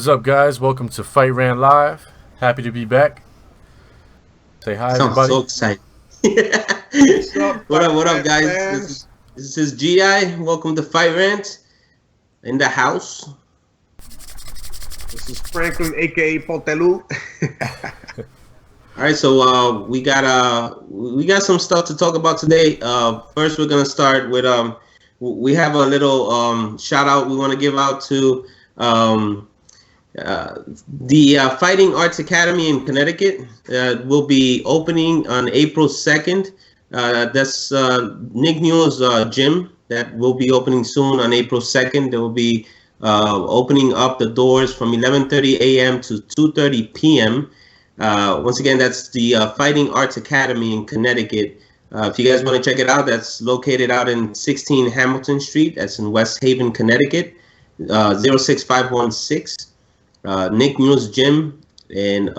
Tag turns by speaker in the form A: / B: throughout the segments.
A: What is up, guys? Welcome to Fight Rant Live. Happy to be back. Say hi,
B: Sounds
A: everybody.
B: so excited.
C: What's up,
B: What up,
C: Fight
B: guys?
C: fans?
B: This is GI. Welcome to Fight Rant in the house.
C: This is Franklin, aka Potelu.
B: All right, so we got some stuff to talk about today. First, we're gonna start with we have a little shout out we want to give out to the Fighting Arts Academy in Connecticut. Will be opening on April 2nd. That's Nick Newell's gym that will be opening soon on April 2nd. They will be opening up the doors from 11:30 a.m. to 2:30 p.m. Once again, that's the Fighting Arts Academy in Connecticut. If you guys want to check it out, that's located out in 16 Hamilton Street. That's in West Haven, Connecticut, 06516. Nick Newell's gym in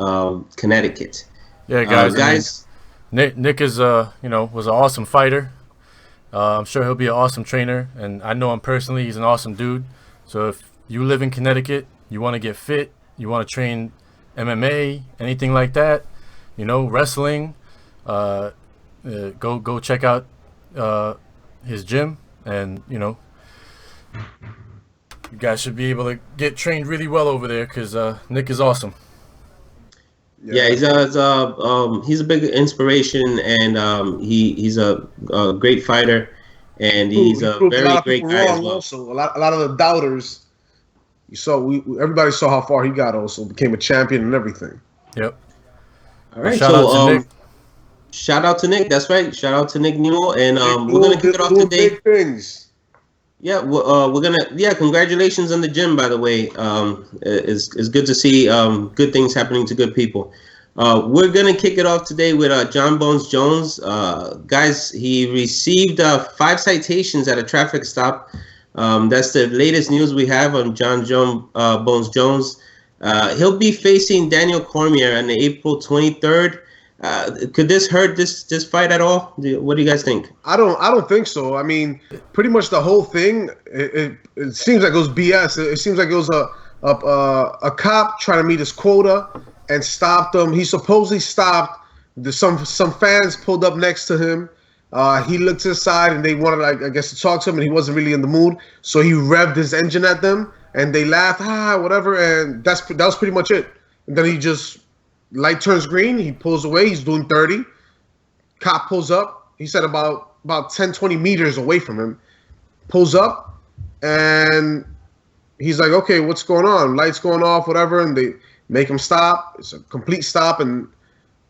B: Connecticut.
A: Yeah, guys. Nick is was an awesome fighter. I'm sure he'll be an awesome trainer, and I know him personally. He's an awesome dude. So if you live in Connecticut, you want to get fit, you want to train MMA, anything like that, wrestling, go check out his gym, and you guys should be able to get trained really well over there because Nick is awesome.
B: Yeah, he's a big inspiration, and he's a great fighter, and he's a very great guy as well.
C: Also, a lot of the doubters, everybody saw how far he got. Also, became a champion and everything.
A: Yep.
B: All right,
A: shout out to Nick.
B: Shout out to Nick. That's right. Shout out to Nick Newell, and we're gonna kick it off today.
C: Big things.
B: Yeah, we're gonna. Yeah, congratulations on the gym, by the way. It's good to see good things happening to good people. We're gonna kick it off today with John Bones Jones. Guys, he received 5 citations at a traffic stop. That's the latest news we have on Bones Jones. He'll be facing Daniel Cormier on April 23rd. Could this hurt this fight at all? What do you guys think?
C: I don't think so. I mean, pretty much the whole thing. It seems like it was BS. It seems like it was a cop trying to meet his quota and stopped him. He supposedly stopped. Some fans pulled up next to him. He looked to the side and they wanted, I guess, to talk to him, and he wasn't really in the mood. So he revved his engine at them, and they laughed, whatever. And that was pretty much it. And then he just. Light turns green, he pulls away, he's doing 30. Cop pulls up, he said about 10, 20 meters away from him. Pulls up, and he's like, okay, what's going on? Lights going off, whatever, and they make him stop. It's a complete stop, and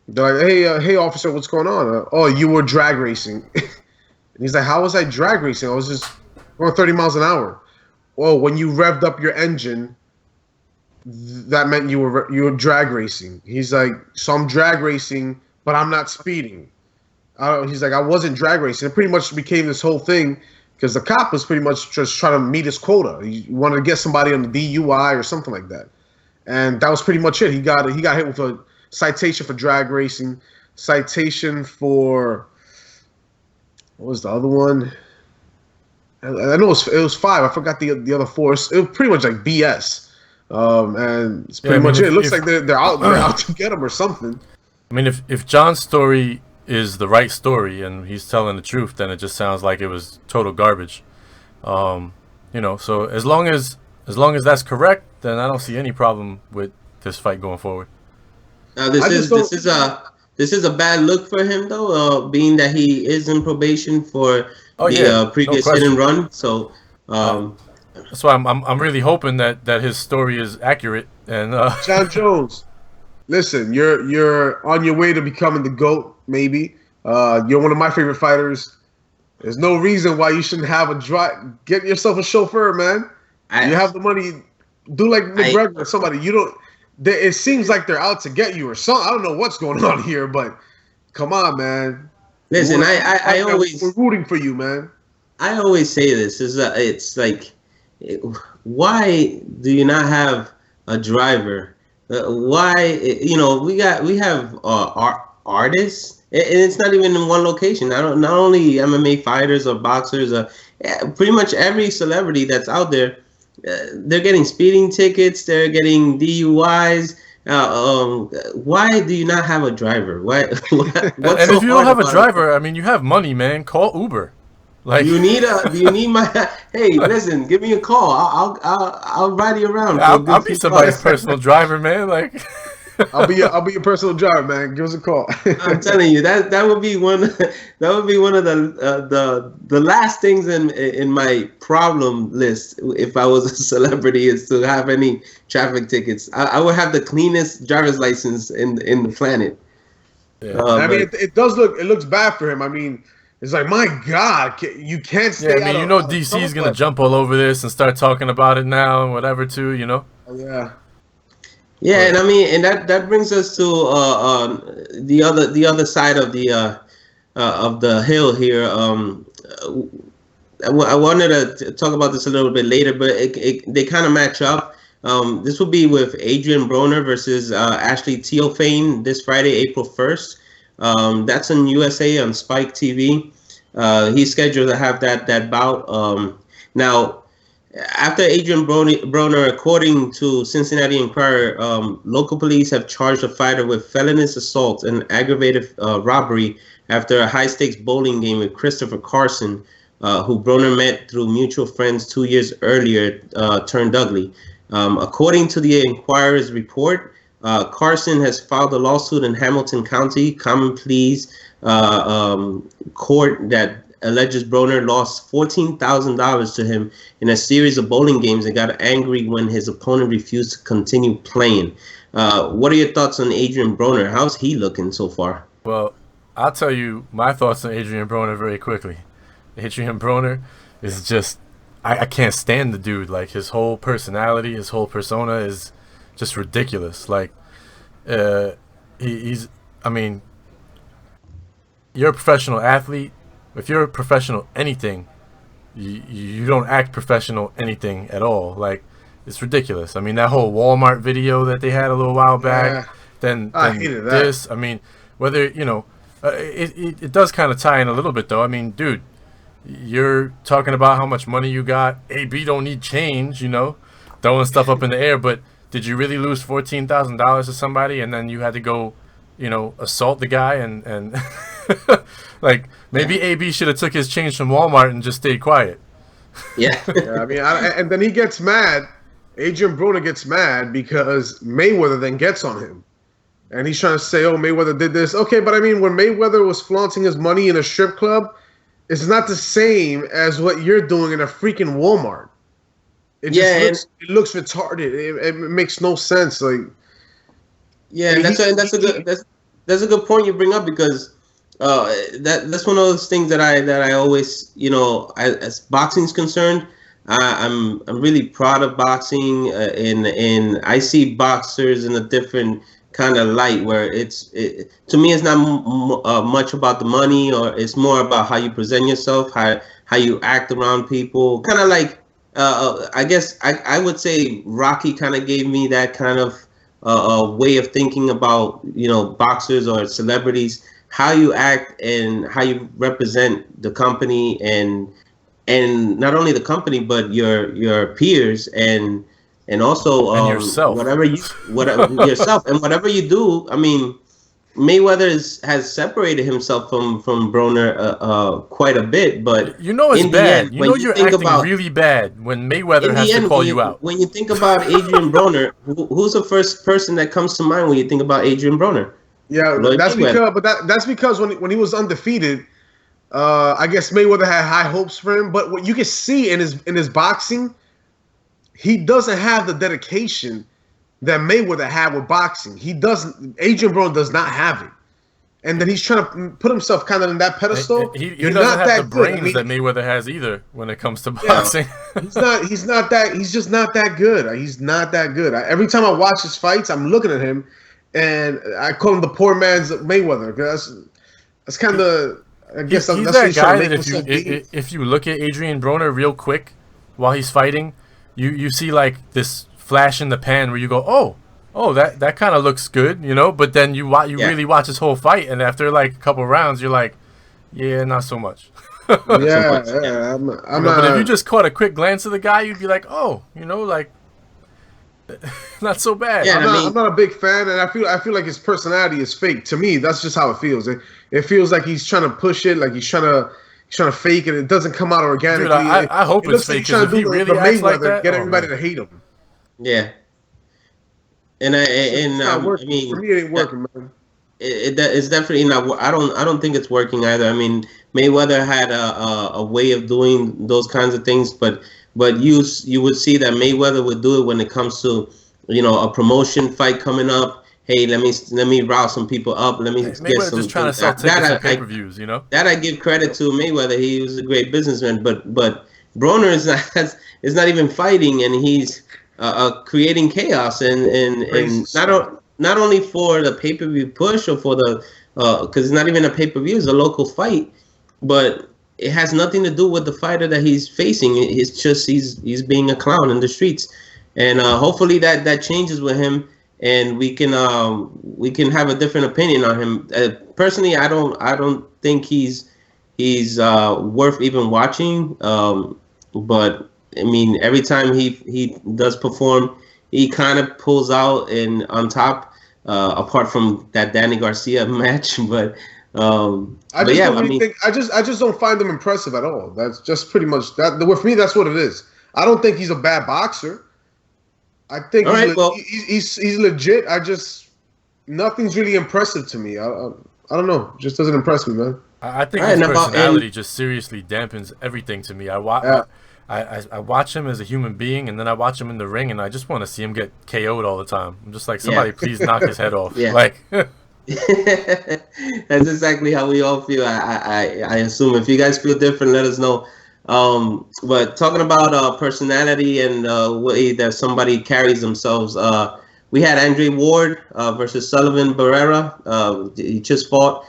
C: they're like, hey, officer, what's going on? Oh, you were drag racing. And he's like, how was I drag racing? I was just going 30 miles an hour. Well, when you revved up your engine, that meant you were drag racing. He's like, so I'm drag racing, but I'm not speeding. He's like, I wasn't drag racing. It pretty much became this whole thing because the cop was pretty much just trying to meet his quota. He wanted to get somebody on the DUI or something like that, and that was pretty much it. He got hit with a citation for drag racing, citation for what was the other one? I know it was 5. I forgot the other 4. It was pretty much like BS. And it's pretty much it. It looks like they're out to get him or something.
A: I mean, if John's story is the right story and he's telling the truth, then it just sounds like it was total garbage. So as long as that's correct, then I don't see any problem with this fight going forward.
B: Now this is a bad look for him though, being that he is in probation for previous hit and run. So.
A: That's why I'm really hoping that his story is accurate. And
C: John Jones, listen, you're on your way to becoming the GOAT. Maybe you're one of my favorite fighters. There's no reason why you shouldn't have get yourself a chauffeur, man. You have the money. Do like McGregor or somebody. You don't. It seems like they're out to get you or something. I don't know what's going on here, but come on, man.
B: Listen, we're
C: rooting for you, man.
B: I always say this it's like. Why do you not have a driver? Why we have artists, and it's not even in one location. Not only MMA fighters or boxers, pretty much every celebrity that's out there they're getting speeding tickets. They're getting DUIs. Why do you not have a driver? Why? What's
A: And
B: so
A: if you don't
B: hard
A: have a
B: about it?
A: driver, I mean, you have money, man. Call Uber. Like,
B: Do you need my? Hey, listen, give me a call. I'll ride you around for a
A: I'll
B: good
A: be
B: few
A: somebody's
B: bucks.
A: personal driver, man. Like,
C: I'll be your personal driver, man. Give us a call.
B: I'm telling you that would be one of the last things in my problem list if I was a celebrity is to have any traffic tickets. I would have the cleanest driver's license in the planet.
A: yeah.
C: I mean, it looks bad for him. I mean, it's like, my God, you can't stay.
A: Yeah, I mean, DC's gonna jump all over this and start talking about it now and whatever too, you know.
C: Yeah.
B: Yeah, and I mean, and that brings us to the other side of the hill here. I wanted to talk about this a little bit later, but they kind of match up. This will be with Adrian Broner versus Ashley Teofane this Friday, April 1st. That's on USA on Spike TV. He's scheduled to have that bout. Now, after Adrian Broner, according to Cincinnati Enquirer, local police have charged the fighter with felonious assault and aggravated robbery after a high-stakes bowling game with Christopher Carson, who Broner met through mutual friends 2 years earlier, turned ugly. According to the Enquirer's report, Carson has filed a lawsuit in Hamilton County Common Pleas court that alleges Broner lost $14,000 to him in a series of bowling games and got angry when his opponent refused to continue playing. What are your thoughts on Adrian Broner? How's he looking so far?
A: Well, I'll tell you my thoughts on Adrian Broner very quickly. Adrian Broner is just, I can't stand the dude. Like, his whole personality, his whole persona is just ridiculous. Like, he's, I mean, you're a professional athlete. If you're a professional anything, you don't act professional anything at all. Like, it's ridiculous. I mean, that whole Walmart video that they had a little while back, then
C: I hated that.
A: this, I mean, whether, you know, it does kind of tie in a little bit, though. I mean, dude, you're talking about how much money you got. AB don't need change, you know, throwing stuff up in the air. But did you really lose $14,000 to somebody and then you had to go, you know, assault the guy and like, maybe AB should have took his change from Walmart and just stayed quiet.
B: Yeah.
C: Yeah, I mean, and then he gets mad. Adrian Broner gets mad because Mayweather then gets on him. And he's trying to say, oh, Mayweather did this. Okay, but I mean, when Mayweather was flaunting his money in a strip club, it's not the same as what you're doing in a freaking Walmart. It looks retarded. It makes no sense. Like,
B: yeah, that's a good point you bring up, because that's one of those things that I always, you know, as boxing's concerned, I'm really proud of boxing, and I see boxers in a different kind of light, where to me it's not much about the money, or it's more about how you present yourself, how you act around people. Kind of like I guess I would say Rocky kind of gave me that kind of way of thinking about, you know, boxers or celebrities, how you act and how you represent the company, and not only the company but your peers, and also
A: And yourself.
B: yourself, and whatever you do. I mean, Mayweather has separated himself from Broner quite a bit, but
A: you know it's bad.
B: End,
A: you know you're acting really bad when Mayweather has to call you out.
B: When you think about Adrian Broner, who's the first person that comes to mind when you think about Adrian Broner?
C: Yeah, that's because when he was undefeated, I guess Mayweather had high hopes for him. But what you can see in his boxing, he doesn't have the dedication that Mayweather had with boxing. He doesn't. Adrian Broner does not have it, and then he's trying to put himself kind of in that pedestal.
A: He doesn't have the brains that Mayweather has either when it comes to boxing.
C: He's not that. He's just not that good. He's not that good. Every time I watch his fights, I'm looking at him, and I call him the poor man's Mayweather. That's kind of. I guess
A: he's that guy that if you look at Adrian Broner real quick while he's fighting, you see like this flash in the pan where you go, oh, that kind of looks good, you know. But then you really watch his whole fight, and after like a couple rounds, you're like, yeah, not so much.
C: Yeah. I'm
A: but
C: not.
A: if you just caught a quick glance of the guy, you'd be like, oh, like not so bad.
B: Yeah.
C: I'm not a big fan, and I feel like his personality is fake. To me, that's just how it feels. It feels like he's trying to push it, like he's trying to fake it. It doesn't come out organically.
A: Dude, I hope it's fake, because if he really acts like that,
C: get everybody to hate him.
B: Yeah. And
C: for me, it ain't working, man.
B: It's definitely not. I don't think it's working either. I mean, Mayweather had a way of doing those kinds of things, but you would see that Mayweather would do it when it comes to a promotion fight coming up. Hey, let me rile some people up. Let me get some.
A: Just trying to sell tickets and pay-per-views. That
B: I give credit to Mayweather. He was a great businessman, but Broner is not even fighting, and he's creating chaos and not only for the pay-per-view push or for the because it's not even a pay-per-view, it's a local fight, but it has nothing to do with the fighter that he's facing. It's just he's being a clown in the streets, and hopefully that changes with him, and we can have a different opinion on him. Personally, I don't think he's worth even watching, but I mean, every time he does perform, he kind of pulls out and on top. Apart from that Danny Garcia match, but I
C: just don't find him impressive at all. That's just pretty much that. For me, that's what it is. I don't think he's a bad boxer. I think he's legit. Nothing's really impressive to me. I don't know. It just doesn't impress me, man.
A: I think his personality just seriously dampens everything to me. I watch him as a human being, and then I watch him in the ring, and I just want to see him get KO'd all the time. I'm just like, somebody please knock his head off.
B: Yeah.
A: Like,
B: that's exactly how we all feel. I assume if you guys feel different, let us know. But talking about personality and way that somebody carries themselves, we had Andre Ward versus Sullivan Barrera. He just fought,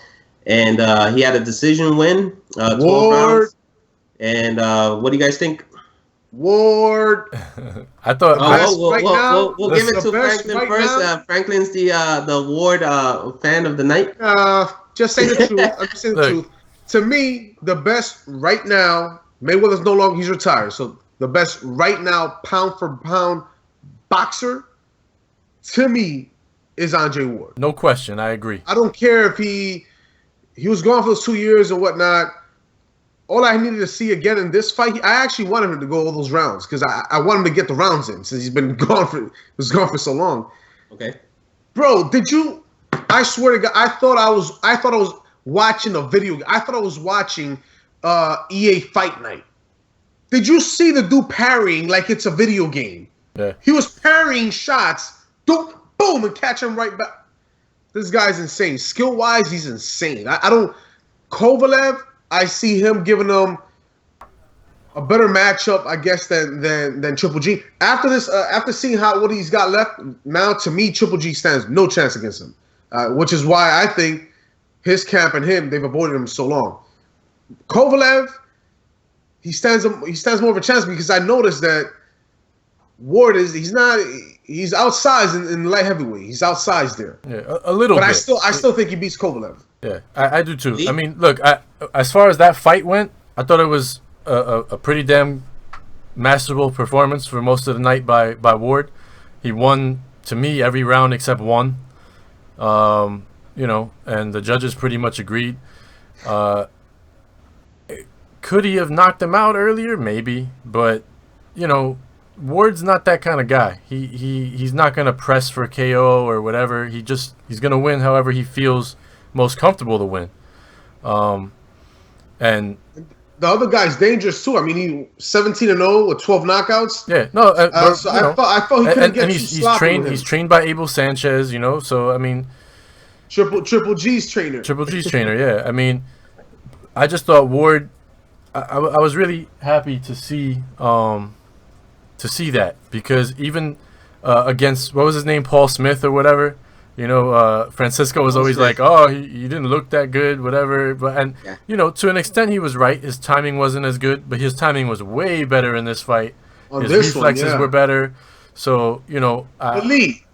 B: and he had a decision win, 12 rounds. And what do you guys think?
C: Ward.
A: I thought.
B: We'll give it to Franklin first. Franklin's the Ward fan of the night.
C: Just say the truth. I'm just saying the truth. To me, the best right now. Mayweather's no longer. He's retired. So the best right now, pound for pound, boxer, to me, is Andre Ward.
A: No question. I agree.
C: I don't care if he was gone for those 2 years or whatnot. All I needed to see again in this fight, I actually wanted him to go all those rounds because I want him to get the rounds in since he's been gone for so long.
B: Okay,
C: bro, did you? I swear to God, I thought I was watching a video. I thought I was watching EA Fight Night. Did you see the dude parrying like it's a video game?
A: Yeah,
C: he was parrying shots, boom, boom, and catch him right back. This guy's insane. Skill wise, he's insane. I don't. Kovalev. I see him giving them a better matchup, I guess, than Triple G. After this, after seeing what he's got left, now to me, Triple G stands no chance against him, which is why I think his camp and him, they've avoided him so long. Kovalev, he stands more of a chance because I noticed that Ward he's outsized in light heavyweight. He's outsized there.
A: Yeah, a little bit.
C: But I still think he beats Kovalev.
A: Yeah, I do too. I mean, look, as far as that fight went, I thought it was a pretty damn masterful performance for most of the night by Ward. He won, to me, every round except one. And the judges pretty much agreed. Could he have knocked him out earlier? Maybe, but Ward's not that kind of guy. He's not gonna press for KO or whatever. He's gonna win however he feels most comfortable to win. And
C: the other guy's dangerous too. I mean, he 17-0 with 12 knockouts.
A: Yeah, no.
C: So I thought he couldn't get too sloppy.
A: He's trained by Abel Sanchez. So I mean,
C: Triple G's trainer.
A: Triple G's trainer. Yeah. I mean, I just thought Ward. I was really happy to see that because even against what was his name, Paul Smith or whatever. Francisco was always like, "Oh, he didn't look that good, whatever." But to an extent, he was right. His timing wasn't as good, but his timing was way better in this fight. His reflexes were better. So
C: But Lee,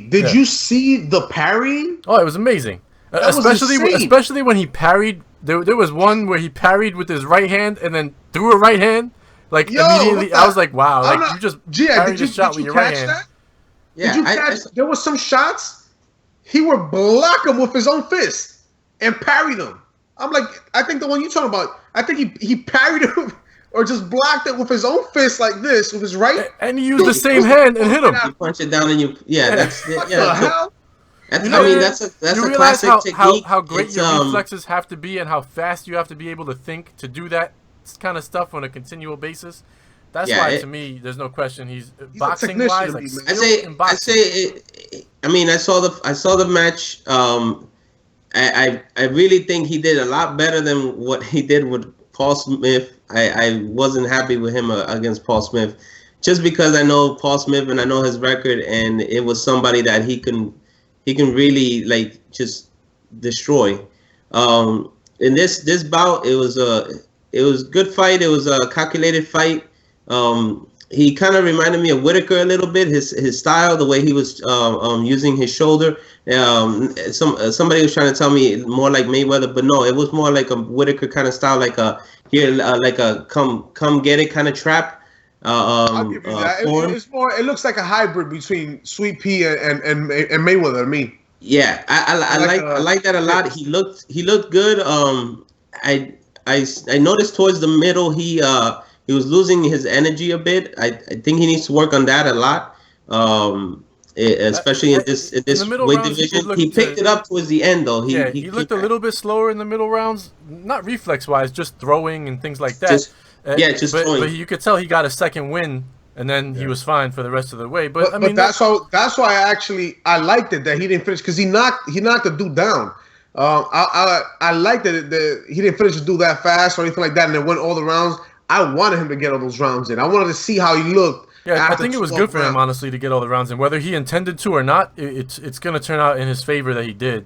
C: did you see the parrying?
A: Oh, it was amazing. Especially when he parried There was one where he parried with his right hand and then threw a right hand. Like, immediately, I was like, wow. Like, you just parried a shot with your right hand.
C: That? Yeah, did you catch? There was some shots he would block him with his own fist and parry them. I'm like, I think the one you're talking about, I think he parried him or just blocked it with his own fist like this with his right.
A: And he used the same hand and hit him.
B: You punch it down and you, that's
C: what the hell?
B: I mean, that's a classic technique.
A: How great your reflexes have to be and how fast you have to be able to think to do that kind of stuff on a continual basis. That's why, to me, there's no question he's boxing wise. Like,
B: I saw the match. I really think he did a lot better than what he did with Paul Smith. I wasn't happy with him against Paul Smith, just because I know Paul Smith and I know his record, and it was somebody that he can really like just destroy. In this bout, it was a good fight. It was a calculated fight. He kind of reminded me of Whitaker a little bit. His style, the way he was using his shoulder. Somebody was trying to tell me more like Mayweather, but no, it was more like a Whitaker kind of style, like a come get it kind of trap.
C: I'll give you that. It's more. It looks like a hybrid between Sweet Pea and Mayweather to me.
B: Yeah, I like that a lot. He looked good. I noticed towards the middle he was losing his energy a bit. I think he needs to work on that a lot. Especially in this weight division. He picked it up towards the end though.
A: He looked a little bit slower in the middle rounds, not reflex wise, just throwing and things like that. But you could tell he got a second win, and then he was fine for the rest of the way. But I mean,
C: that's why I liked it that he didn't finish, because he knocked the dude down. I liked that he didn't finish the dude that fast or anything like that, and then went all the rounds. I wanted him to get all those rounds in. I wanted to see how he looked.
A: Yeah, I think it was good for him, honestly, to get all the rounds in. Whether he intended to or not, it's going to turn out in his favor that he did.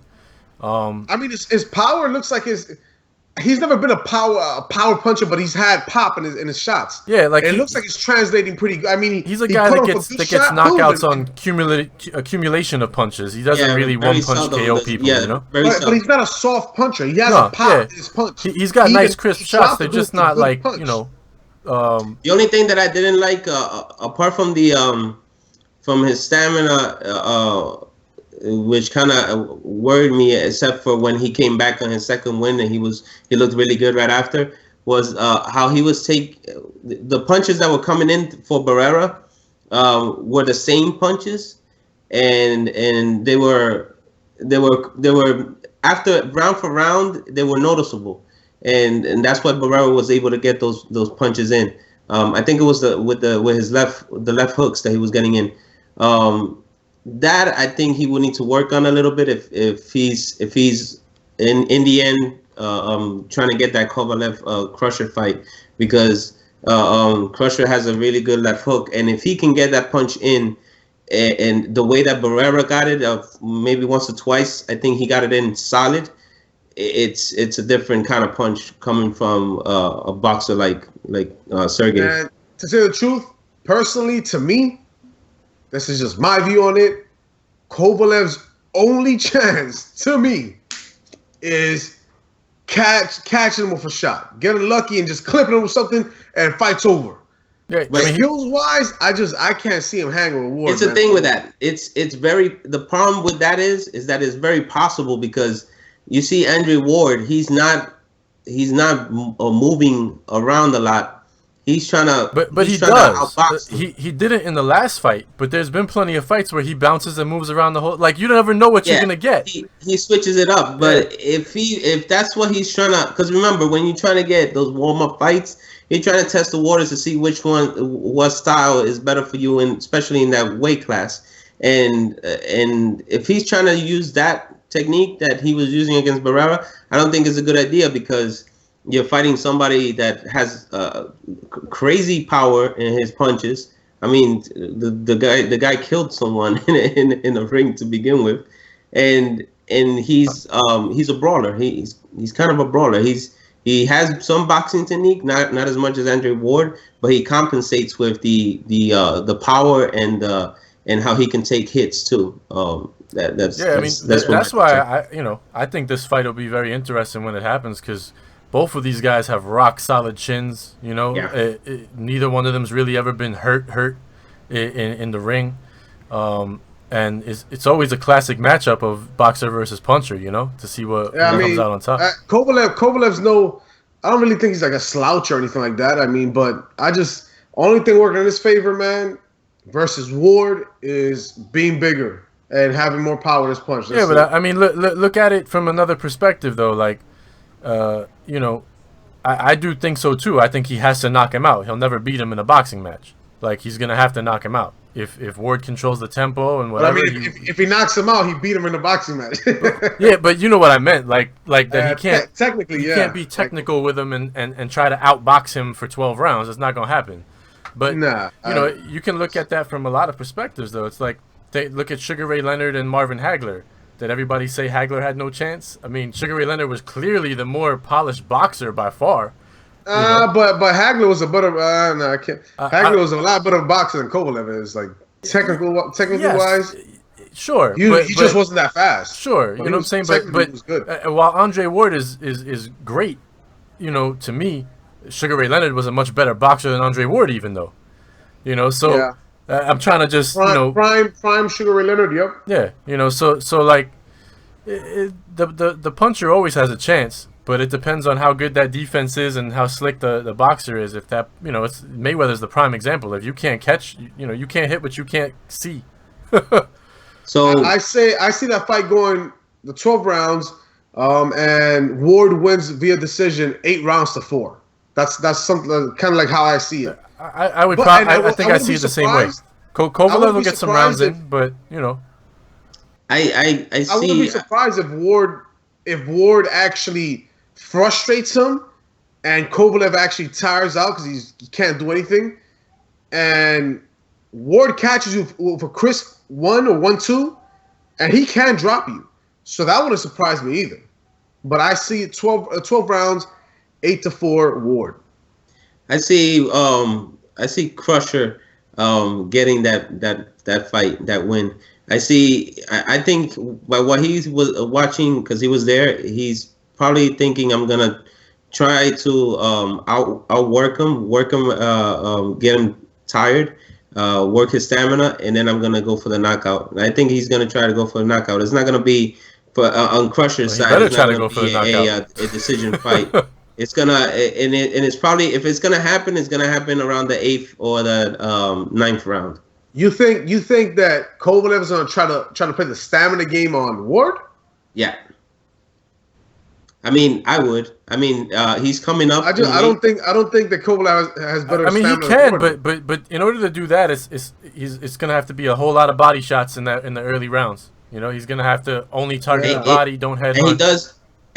C: I mean, his power looks like he's never been a power puncher, but he's had pop in his shots.
A: Yeah, like
C: it looks like it's translating pretty good. I mean,
A: he's a guy that gets knockouts on accumulation of punches. He doesn't really one punch KO people, you know.
C: But he's not a soft puncher. He has a pop in his punch.
A: He's got nice crisp shots. They're just not like punch.
B: The only thing that I didn't like, apart from from his stamina, which kind of worried me, except for when he came back on his second win and he looked really good right after, was how he was the punches that were coming in for Barrera were the same punches, and they were after round for round they were noticeable. And that's what Barrera was able to get those punches in. I think it was with his left hooks that he was getting in. That I think he would need to work on a little bit if he's in the end trying to get that Kovalev Crusher fight, because Crusher has a really good left hook, and if he can get that punch in, and the way that Barrera got it, maybe once or twice, I think he got it in solid. It's a different kind of punch coming from a boxer like Sergey.
C: And to say the truth, personally, to me, this is just my view on it. Kovalev's only chance, to me, is catching him with a shot, getting lucky and just clipping him with something, and fight's over.
A: Yeah,
C: but skills wise, I can't see him hanging with Ward.
B: It's a thing with that. It's very, the problem with that is that it's very possible, because you see Andre Ward, he's not moving around a lot. He's trying to,
A: but he does. He did it in the last fight. But there's been plenty of fights where he bounces and moves around the whole. Like, you never know what you're gonna get.
B: He switches it up. But if that's what he's trying to, because remember, when you're trying to get those warm up fights, you're trying to test the waters to see what style is better for you, and especially in that weight class. And if he's trying to use that technique that he was using against Barrera, I don't think it's a good idea, because you're fighting somebody that has crazy power in his punches. I mean, the guy killed someone in a ring to begin with, and he's a brawler. He's kind of a brawler. He has some boxing technique, not as much as Andre Ward, but he compensates with the power and and how he can take hits too. That's
A: why I think this fight will be very interesting when it happens, because both of these guys have rock solid chins. Neither one of them's really ever been hurt in the ring, and it's always a classic matchup of boxer versus puncher. To see what comes out on top.
C: Kovalev's I don't really think he's like a slouch or anything like that. I mean, but only thing working in his favor, man, versus Ward is being bigger and having more power with his punch.
A: I mean, look at it from another perspective, though. Like, I do think so too. I think he has to knock him out. He'll never beat him in a boxing match. Like, he's gonna have to knock him out if Ward controls the tempo and whatever.
C: But I mean, if he knocks him out, he beat him in a boxing match.
A: but you know what I meant. Like that he can't
C: technically.
A: You can't be technical with him and try to outbox him for 12 rounds. It's not gonna happen. But you can look at that from a lot of perspectives, though. It's like they look at Sugar Ray Leonard and Marvin Hagler. Did everybody say Hagler had no chance? I mean, Sugar Ray Leonard was clearly the more polished boxer by far.
C: But Hagler was a better. No, I can't. Hagler was a lot better boxer than Kovalev is. Like technically wise.
A: Sure,
C: he just wasn't that fast.
A: Sure, you know what I'm saying. But was good. While Andre Ward is great, to me, Sugar Ray Leonard was a much better boxer than Andre Ward, even though, So I'm trying to just
C: prime Sugar Ray Leonard. Yep.
A: Yeah, so like, the puncher always has a chance. But it depends on how good that defense is and how slick the boxer is. If that, it's Mayweather's the prime example. If you can't catch, you can't hit what you can't see.
C: So I see that fight going the 12 rounds, and Ward wins via decision 8-4. That's something kind of like how I see it.
A: I think I see it the same way. Kovalev will get some rounds in, but
B: I
C: wouldn't be surprised if Ward actually frustrates him, and Kovalev actually tires out because he can't do anything, and Ward catches you for Cris 1 or 1-2, and he can drop you. So that wouldn't surprise me either. But I see 12 rounds, 8-4 Ward.
B: I see Crusher getting that fight, that win. I think by what he was watching, because he was there, he's probably thinking I'm gonna try to outwork him, get him tired, work his stamina, and then I'm gonna go for the knockout. And I think he's gonna try to go for the knockout. It's not gonna be on Crusher's side. It's not gonna be a decision fight. It's gonna and it's probably, if it's gonna happen, it's gonna happen around the 8th or the 9th round.
C: You think that Kovalev is gonna try to play the stamina game on Ward?
B: Yeah. I mean, I would. I mean, he's coming up.
C: I don't think that Kovalev has better.
A: I mean, he can, but in order to do that, it's gonna have to be a whole lot of body shots in the early rounds. He's gonna have to only target the body, don't head.
B: And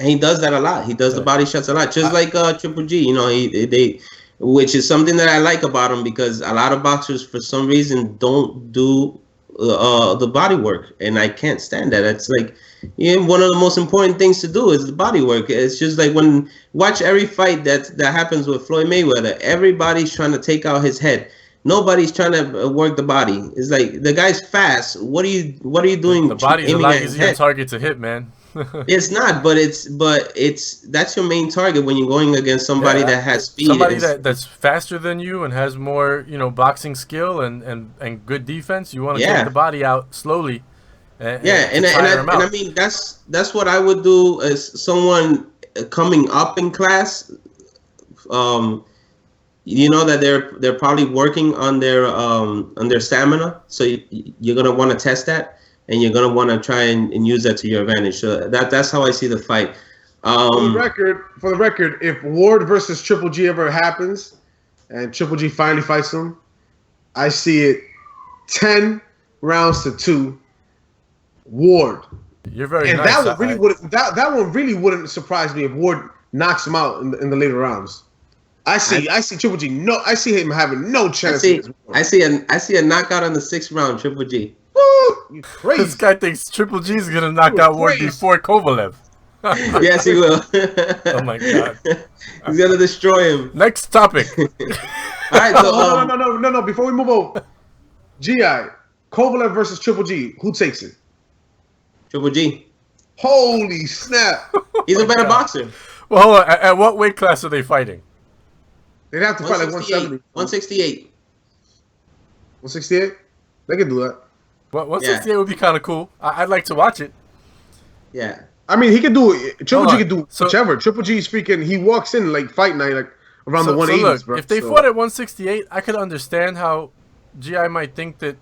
B: he does that a lot. He does the body shots a lot, just like Triple G. Which is something that I like about him, because a lot of boxers, for some reason, don't do the body work, and I can't stand that. It's like, one of the most important things to do is the body work. It's just like watch every fight that happens with Floyd Mayweather. Everybody's trying to take out his head. Nobody's trying to work the body. It's like, the guy's fast. What are you doing?
A: The body's a lot easier target to hit, man.
B: It's not, but that's your main target when you're going against somebody that has speed.
A: Somebody that's faster than you and has more, boxing skill and good defense. You want to take the body out slowly. And I mean, that's what I would do as someone coming up in class. That they're probably working on their stamina, so you're gonna want to test that. And you're gonna want to try and use that to your advantage. So that's how I see the fight.
C: For the record, if Ward versus Triple G ever happens, and Triple G finally fights him, I see it 10-2, Ward.
A: You're very
C: and
A: nice.
C: That one really wouldn't surprise me if Ward knocks him out in the later rounds. I see Triple G. No, I see him having no chance.
B: I see a knockout in the 6th round, Triple G.
C: You crazy.
A: This guy thinks Triple G is gonna knock out Ward before Kovalev.
B: Yes, he will.
A: Oh my god.
B: He's gonna destroy him.
A: Next topic.
B: All right. So,
C: no. Before we move on, GI, Kovalev versus Triple G. Who takes it?
B: Triple G.
C: Holy snap!
B: He's a better boxer.
A: Well, hold on. At what weight class are they fighting?
C: They'd have to fight like 170.
B: 168.
C: 168? They can do that.
A: Well, 168 would be kind of cool. I'd like to watch it.
B: Yeah.
C: I mean, he can do it. Triple G can do
A: So-
C: whichever. Triple G is freaking. He walks in like fight night, like around the 180s,
A: look,
C: bro.
A: if they fought at 168, I could understand how GI might think that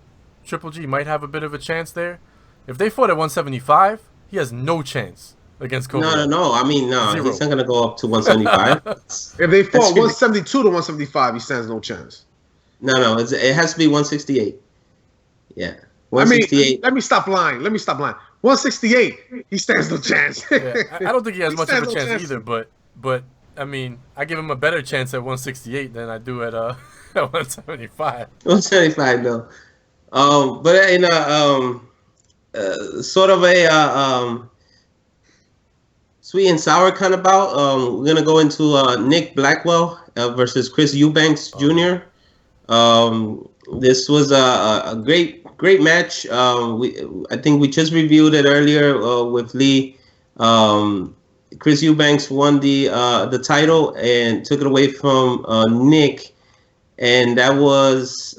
A: Triple G might have a bit of a chance there. If they fought at 175, he has no chance against Kovalev.
B: No. I mean, no.
A: Zero.
B: He's not going to go up to 175.
C: if they fought 172 to 175, he stands no chance.
B: No. It has to be 168. Yeah.
C: I mean,
B: 168.
C: let me stop lying. 168, he stands no chance.
A: Yeah, I don't think he has much of a
C: stands no
A: chance either, but I mean, I give him a better chance at 168 than I do at 175.
B: 175, no. But in sort of a sweet and sour kind of bout, we're gonna go into Nick Blackwell versus Chris Eubanks Jr. This was a great match. I think we just reviewed it earlier with Lee. Chris Eubanks won the title and took it away from Nick, and that was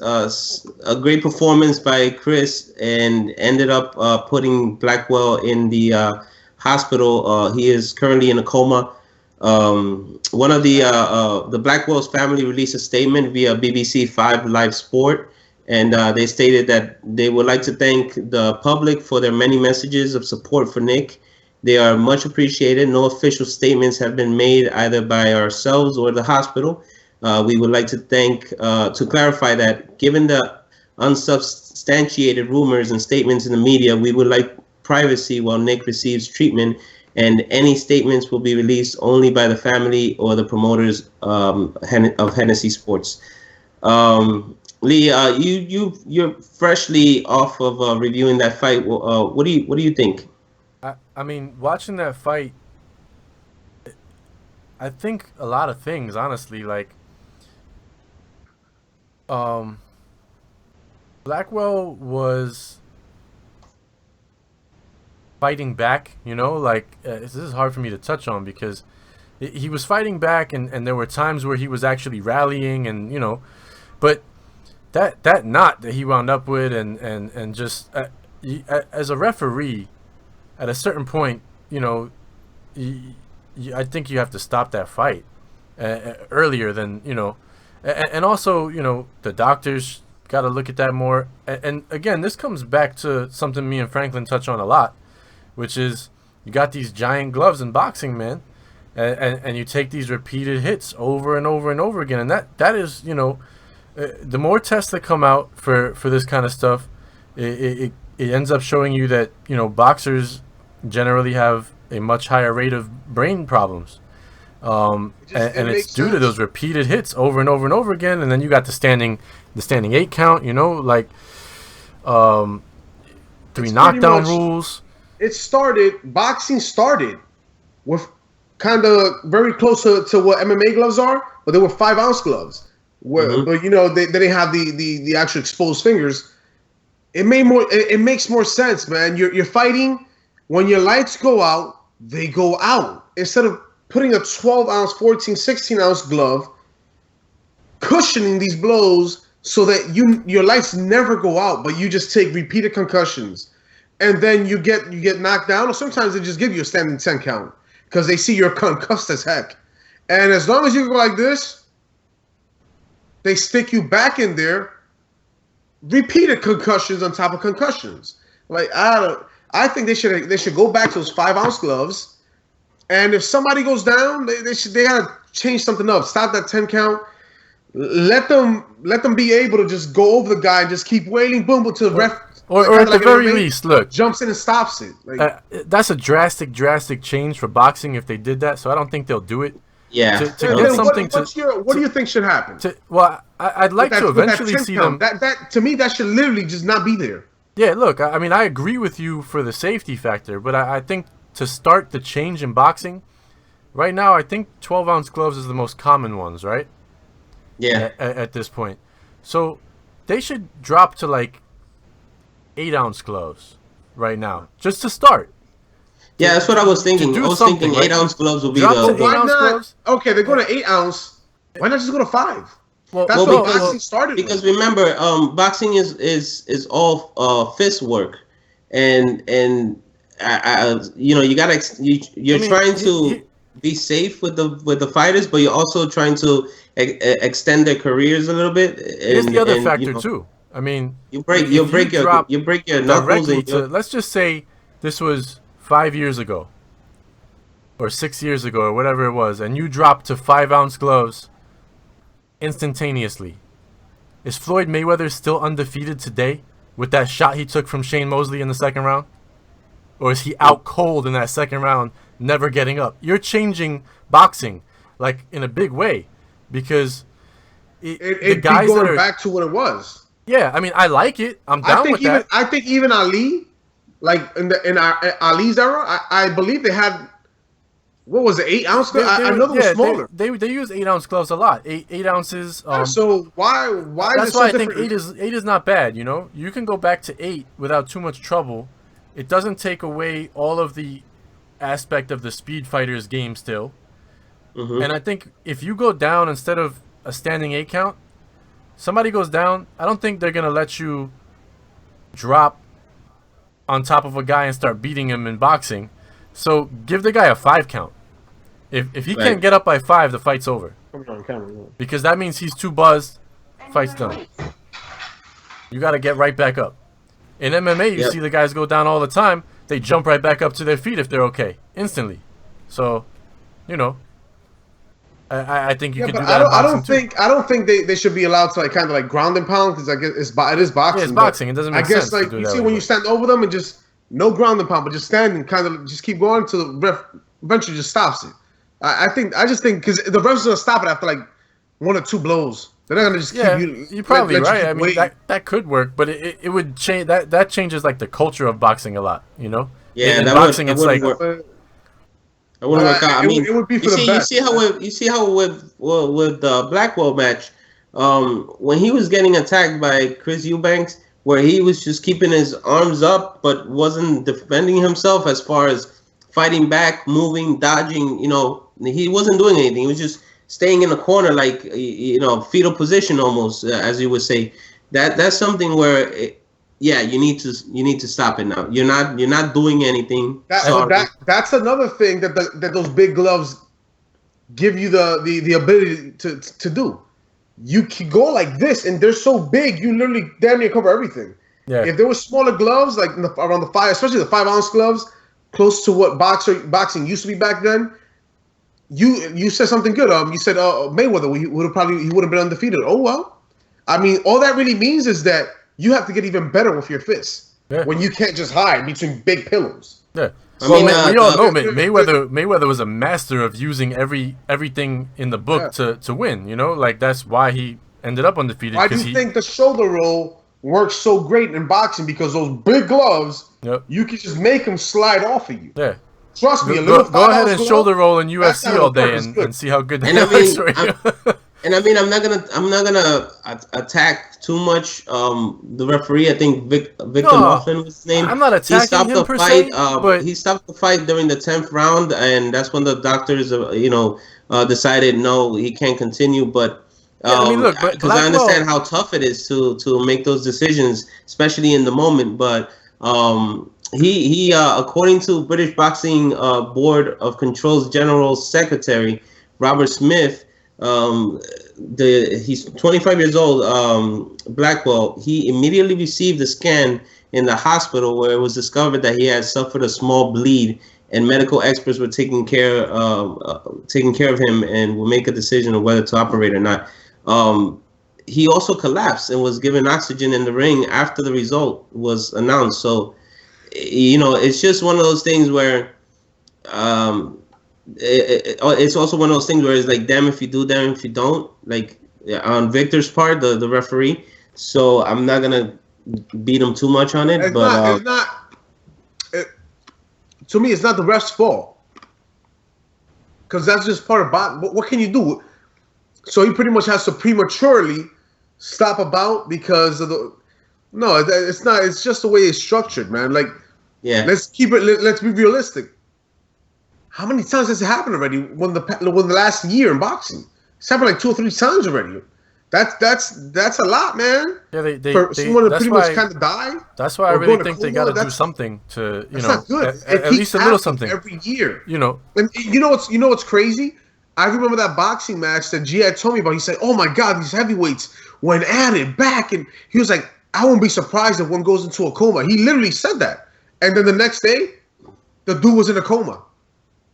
B: a great performance by Chris, and ended up putting Blackwell in the hospital. He is currently in a coma. One of the Blackwell's family released a statement via BBC 5 Live Sport, and they stated that they would like to thank the public for their many messages of support for Nick. They are much appreciated. No official statements have been made either by ourselves or the hospital. We would like to clarify that given the unsubstantiated rumors and statements in the media, we would like privacy while Nick receives treatment, and any statements will be released only by the family or the promoters of Hennessy Sports. Lee, you're freshly off of reviewing that fight. What do you think?
A: I mean, watching that fight, I think a lot of things, honestly. Like, Blackwell was fighting back, like, this is hard for me to touch on because he was fighting back, and there were times where he was actually rallying, and, but that knot that he wound up with, and just, as a referee, at a certain point, I think you have to stop that fight earlier than, and also, the doctors got to look at that more. And again, this comes back to something me and Franklin touch on a lot, which is you got these giant gloves in boxing, man, and you take these repeated hits over and over and over again. And that is, the more tests that come out for this kind of stuff, it ends up showing you that, boxers generally have a much higher rate of brain problems, and it's due to those repeated hits over and over and over again. And then you got the standing 8 count, like 3 knockdown rules.
C: Boxing started with kind of very close to what MMA gloves are, but they were 5-ounce gloves. But they didn't have the actual exposed fingers. It makes more sense, man. You're fighting. When your lights go out, they go out. Instead of putting a 12-ounce, 14, 16-ounce glove, cushioning these blows so that your lights never go out, but you just take repeated concussions. And then you get knocked down, or sometimes they just give you a standing 10 count because they see you're concussed as heck. And as long as you go like this, they stick you back in there, repeated concussions on top of concussions. Like, I think they should go back to those 5-ounce gloves, and if somebody goes down, they gotta change something up. Stop that 10 count. Let them be able to just go over the guy and just keep wailing, boom, to the ref.
A: Or at the very least, look,
C: jumps in and stops it. Like,
A: that's a drastic change for boxing if they did that. So I don't think they'll do it.
B: Yeah.
A: To get something
C: what do you think should happen?
A: I'd like to eventually see them.
C: That to me, that should literally just not be there.
A: Yeah, look, I mean, I agree with you for the safety factor, but I think to start the change in boxing, right now, I think 12-ounce gloves is the most common ones, right?
B: Yeah.
A: At this point. So they should drop to like 8-ounce gloves right now, just to start.
B: Yeah, that's what I was thinking. I was thinking 8-ounce gloves would be
A: Drop
B: the.
A: to 8-ounce gloves.
C: Okay, they're going to 8-ounce. Why not just go to 5?
A: Well,
C: that's what boxing started
B: because
C: with.
B: remember, boxing is all fist work, and you know, you're trying to be safe with the fighters, but you're also trying to extend their careers a little bit.
A: Here's the other factor too. I mean,
B: you break your knuckles.
A: Let's just say this was 5 years ago, or 6 years ago, or whatever it was, and you dropped to 5-ounce gloves instantaneously. Is Floyd Mayweather still undefeated today with that shot he took from Shane Mosley in the second round? Or is he out cold in that second round, never getting up? You're changing boxing, like, in a big way, because
C: the guys going back to what it was.
A: Yeah, I mean, I like it. I'm down with that.
C: I think even Ali, like in Ali's era, I believe they had, what was it, 8-ounce gloves? I know they were smaller.
A: They use 8-ounce gloves a lot. 8 ounces.
C: So why?
A: That's why I think 8 is not bad. You know, you can go back to 8 without too much trouble. It doesn't take away all of the aspect of the speed fighters game still. Mm-hmm. And I think if you go down instead of a standing 8 count, somebody goes down, I don't think they're gonna let you drop on top of a guy and start beating him in boxing. So give the guy a 5 count. If he can't get up by 5, the fight's over. Because that means he's too buzzed, fight's done. You got to get right back up. In MMA, you see the guys go down all the time. They jump right back up to their feet if they're okay, instantly. So, you know, I think you can do that.
C: I don't think they should be allowed to, like, kind of like ground and pound, because I guess it is boxing.
A: Yeah, it's boxing. It doesn't make sense.
C: I guess, like, you see when you stand over them and just no ground and pound, but just stand and kind of just keep going until the ref eventually just stops it. I just think because the ref's gonna stop it after like 1 or 2 blows. They're not gonna just keep you.
A: You're probably right. I mean, that could work, but it would change. That changes like the culture of boxing a lot. You know.
B: Yeah,
A: in boxing, it's like.
B: It wouldn't work out. I mean,
C: it would be for the best.
B: You see how with the Blackwell match, when he was getting attacked by Chris Eubanks, where he was just keeping his arms up but wasn't defending himself as far as fighting back, moving, dodging. You know, he wasn't doing anything. He was just staying in the corner, like, you know, fetal position almost, as you would say. That's something where, you need to stop it now. You're not doing anything.
C: That's another thing that those big gloves give you the ability to do. You can go like this, and they're so big, you literally damn near cover everything. Yeah. If there were smaller gloves, like around the 5, especially the 5-ounce gloves, close to what boxing used to be back then. You said something good. You said Mayweather he would have been undefeated. Oh well, I mean, all that really means is that you have to get even better with your fists when you can't just hide between big pillows.
A: Yeah. We all know Mayweather was a master of using everything in the book to win. You know, like that's why he ended up undefeated.
C: Why do you think the shoulder roll works so great in boxing? Because those big gloves, you can just make them slide off of you.
A: Yeah.
C: Trust me,
A: go ahead and shoulder roll in UFC all day and see how good that works for you.
B: And I mean, I'm not gonna attack too much the referee. I think Victor Laughlin was his name.
A: I'm not attacking him per se, but
B: he stopped the fight during the 10th round, and that's when the doctors, decided no, he can't continue. But I mean, look, because I understand how tough it is to make those decisions, especially in the moment. But he according to British Boxing Board of Control's General Secretary Robert Smith. He's 25 years old, Blackwell. He immediately received a scan in the hospital where it was discovered that he had suffered a small bleed, and medical experts were taking care of him and will make a decision on whether to operate or not. He also collapsed and was given oxygen in the ring after the result was announced. So, you know, it's just one of those things where it's also one of those things where it's like, damn if you do, damn if you don't. Like on Victor's part, the referee. So I'm not gonna beat him too much on it.
C: To me, it's not the ref's fault, because that's just part of boxing. What can you do? So he pretty much has to prematurely stop a bout because of No, it's not. It's just the way it's structured, man. Like,
B: Yeah.
C: let's keep it. Let's be realistic. How many times has it happened already? When the last year in boxing, it's happened like 2 or 3 times already. That's a lot, man.
A: Yeah,
C: for someone to pretty much kind of die.
A: That's why I really think they got to do something to,
C: not good.
A: At least a little something
C: every year.
A: And
C: you know what's crazy? I remember that boxing match that G had told me about. He said, "Oh my God, these heavyweights went at it back," and he was like, "I won't be surprised if one goes into a coma." He literally said that, and then the next day, the dude was in a coma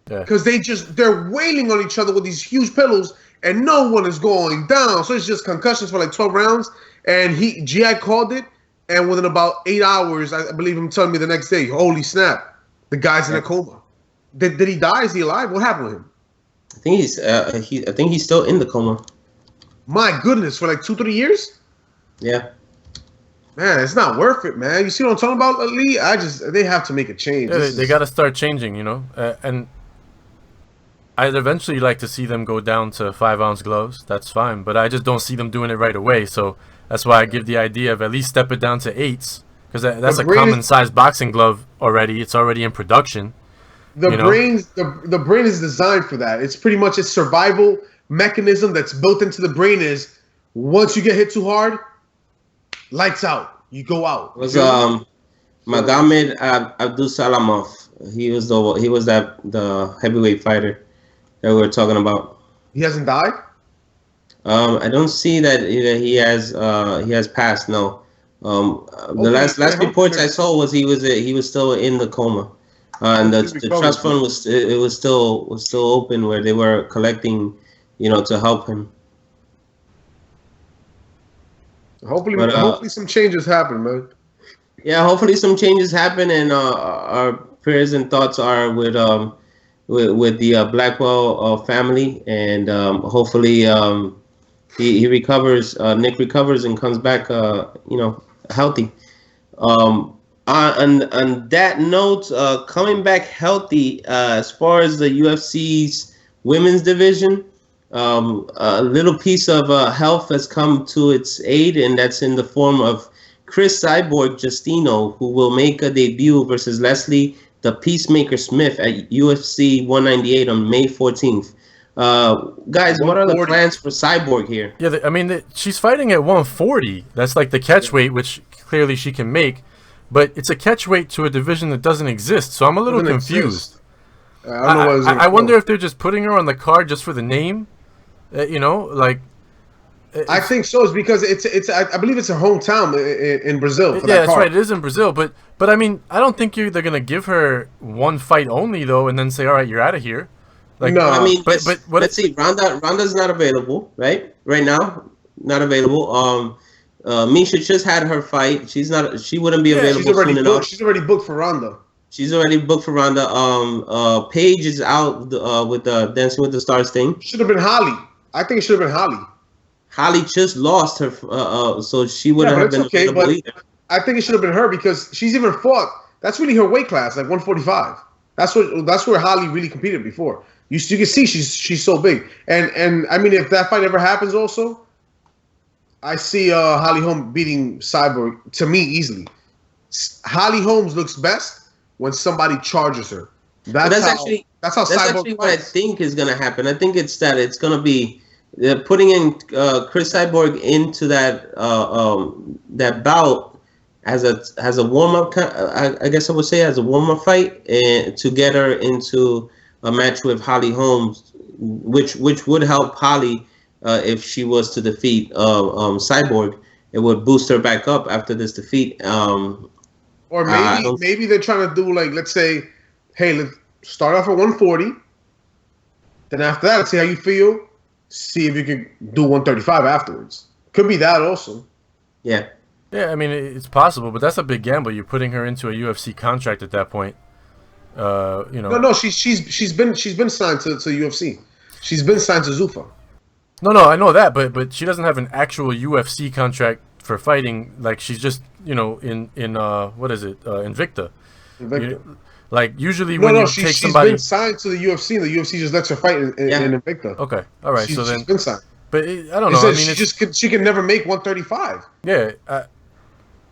C: because they're wailing on each other with these huge pillows. And no one is going down. So it's just concussions for like 12 rounds. And G.I. called it. And within about 8 hours, I believe him telling me the next day, holy snap, the guy's in a coma. Did he die? Is he alive? What happened with him?
B: I think he's still in the coma.
C: My goodness, for like 2-3 years?
B: Yeah.
C: Man, it's not worth it, man. You see what I'm talking about, Lee? They have to make a change.
A: Yeah, they got to start changing, and I'd eventually like to see them go down to 5-ounce gloves. That's fine, but I just don't see them doing it right away. So that's why I give the idea of at least step it down to 8s, because that's a common-sized boxing glove already. It's already in production.
C: The brain is designed for that. It's pretty much a survival mechanism that's built into the brain. Is once you get hit too hard, lights out. You go out.
B: It was Magomed Abdusalamov. He was the heavyweight fighter that we were talking about.
C: He hasn't died?
B: I don't see that he has passed. No. The last reports I saw was he was still in the coma, and the trust fund was still open where they were collecting, to help him.
C: Hopefully some changes happen, man.
B: Yeah, hopefully some changes happen, and our prayers and thoughts are with the Blackwell family, and hopefully he recovers. Nick recovers and comes back, healthy. On that note, coming back healthy, as far as the UFC's women's division, a little piece of health has come to its aid, and that's in the form of Cris Cyborg Justino, who will make a debut versus Leslie the Peacemaker Smith at UFC 198 on May 14th. Guys, what are the plans for Cyborg here?
A: Yeah, she's fighting at 140. That's like the catch weight, which clearly she can make, but it's a catch weight to a division that doesn't exist. So I'm a little confused. I wonder if they're just putting her on the card just for the name.
C: I think so. It's because I believe it's her hometown in Brazil.
A: That's right. It is in Brazil, but I don't think they're gonna give her one fight only though, and then say, all right, you're out of here.
B: No, let's see. Ronda's not available, right? Right now, not available. Misha just had her fight. She wouldn't be available soon enough.
C: She's already booked for Ronda.
B: Paige is out with the Dancing with the Stars thing.
C: Should have been Holly. I think it should have been Holly.
B: Holly just lost her, so she wouldn't have been available either.
C: I think it should have been her because she's even fought. That's really her weight class, like 145. That's where Holly really competed before. You can see she's so big. And if that fight ever happens, also, I see Holly Holm beating Cyborg to me easily. Holly Holmes looks best when somebody charges her. That's how Cyborg
B: what I think is gonna happen. I think it's gonna be putting in Cris Cyborg into that bout as a warm up. I guess I would say as a warm up fight, and to get her into a match with Holly Holmes, which would help Holly if she was to defeat Cyborg. It would boost her back up after this defeat.
C: Or maybe they're trying to do, like, let's say, hey, let's start off at 140. Then after that, let's see how you feel. See if you can do 135 afterwards. Could be that also.
B: Yeah.
A: Yeah, it's possible, but that's a big gamble. You're putting her into a UFC contract at that point.
C: No, she's been signed to UFC. She's been signed to Zuffa.
A: No, I know that, but she doesn't have an actual UFC contract for fighting. Like, she's just in what is it, Invicta. Usually when take somebody,
C: she's been signed to the UFC, and the UFC just lets her fight in Invicta.
A: Okay, all right.
C: She's been signed.
A: But I don't know.
C: She can never make 135.
A: Yeah,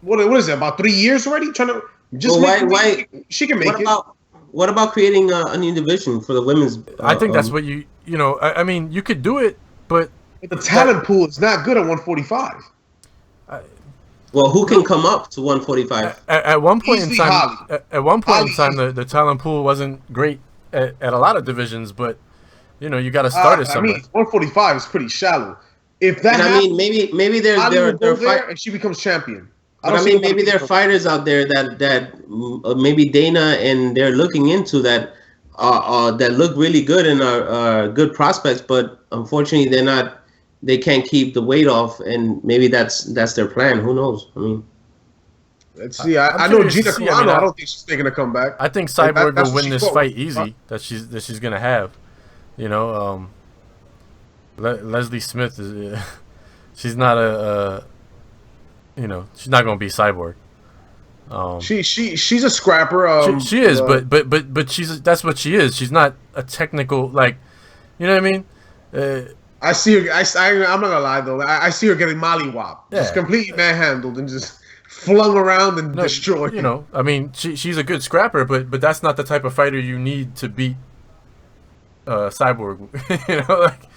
C: what is it? About 3 years already? Trying to just
B: why
C: she can make it.
B: What about creating a new division for the women's?
A: I think that's what you know. I mean, you could do it, but
C: the talent pool is not good at 145.
B: Well, who can come up to 145?
A: At one point in time, the talent pool wasn't great at a lot of divisions, but you know, you got to start it somewhere.
C: 145 is pretty shallow. If that happens,
B: I mean, maybe they're
C: there and she becomes champion.
B: I mean, maybe there are fighters out there that maybe Dana and they're looking into that look really good and are good prospects, but unfortunately they can't keep the weight off, and maybe that's their plan. Who knows? I mean,
C: let's see. I know Gina Carano. I don't think she's making a comeback.
A: I think Cyborg will win this fight easy. That she's gonna have. You know, Leslie Smith is. She's not she's not gonna be Cyborg.
C: She's a scrapper.
A: She is, but that's what she is. She's not a technical, like, you know what I mean.
C: I see her. I'm not gonna lie though. I see her getting mollywopped, just completely manhandled and just flung around and destroyed.
A: You know, I mean, she's a good scrapper, but that's not the type of fighter you need to beat Cyborg. You know, like.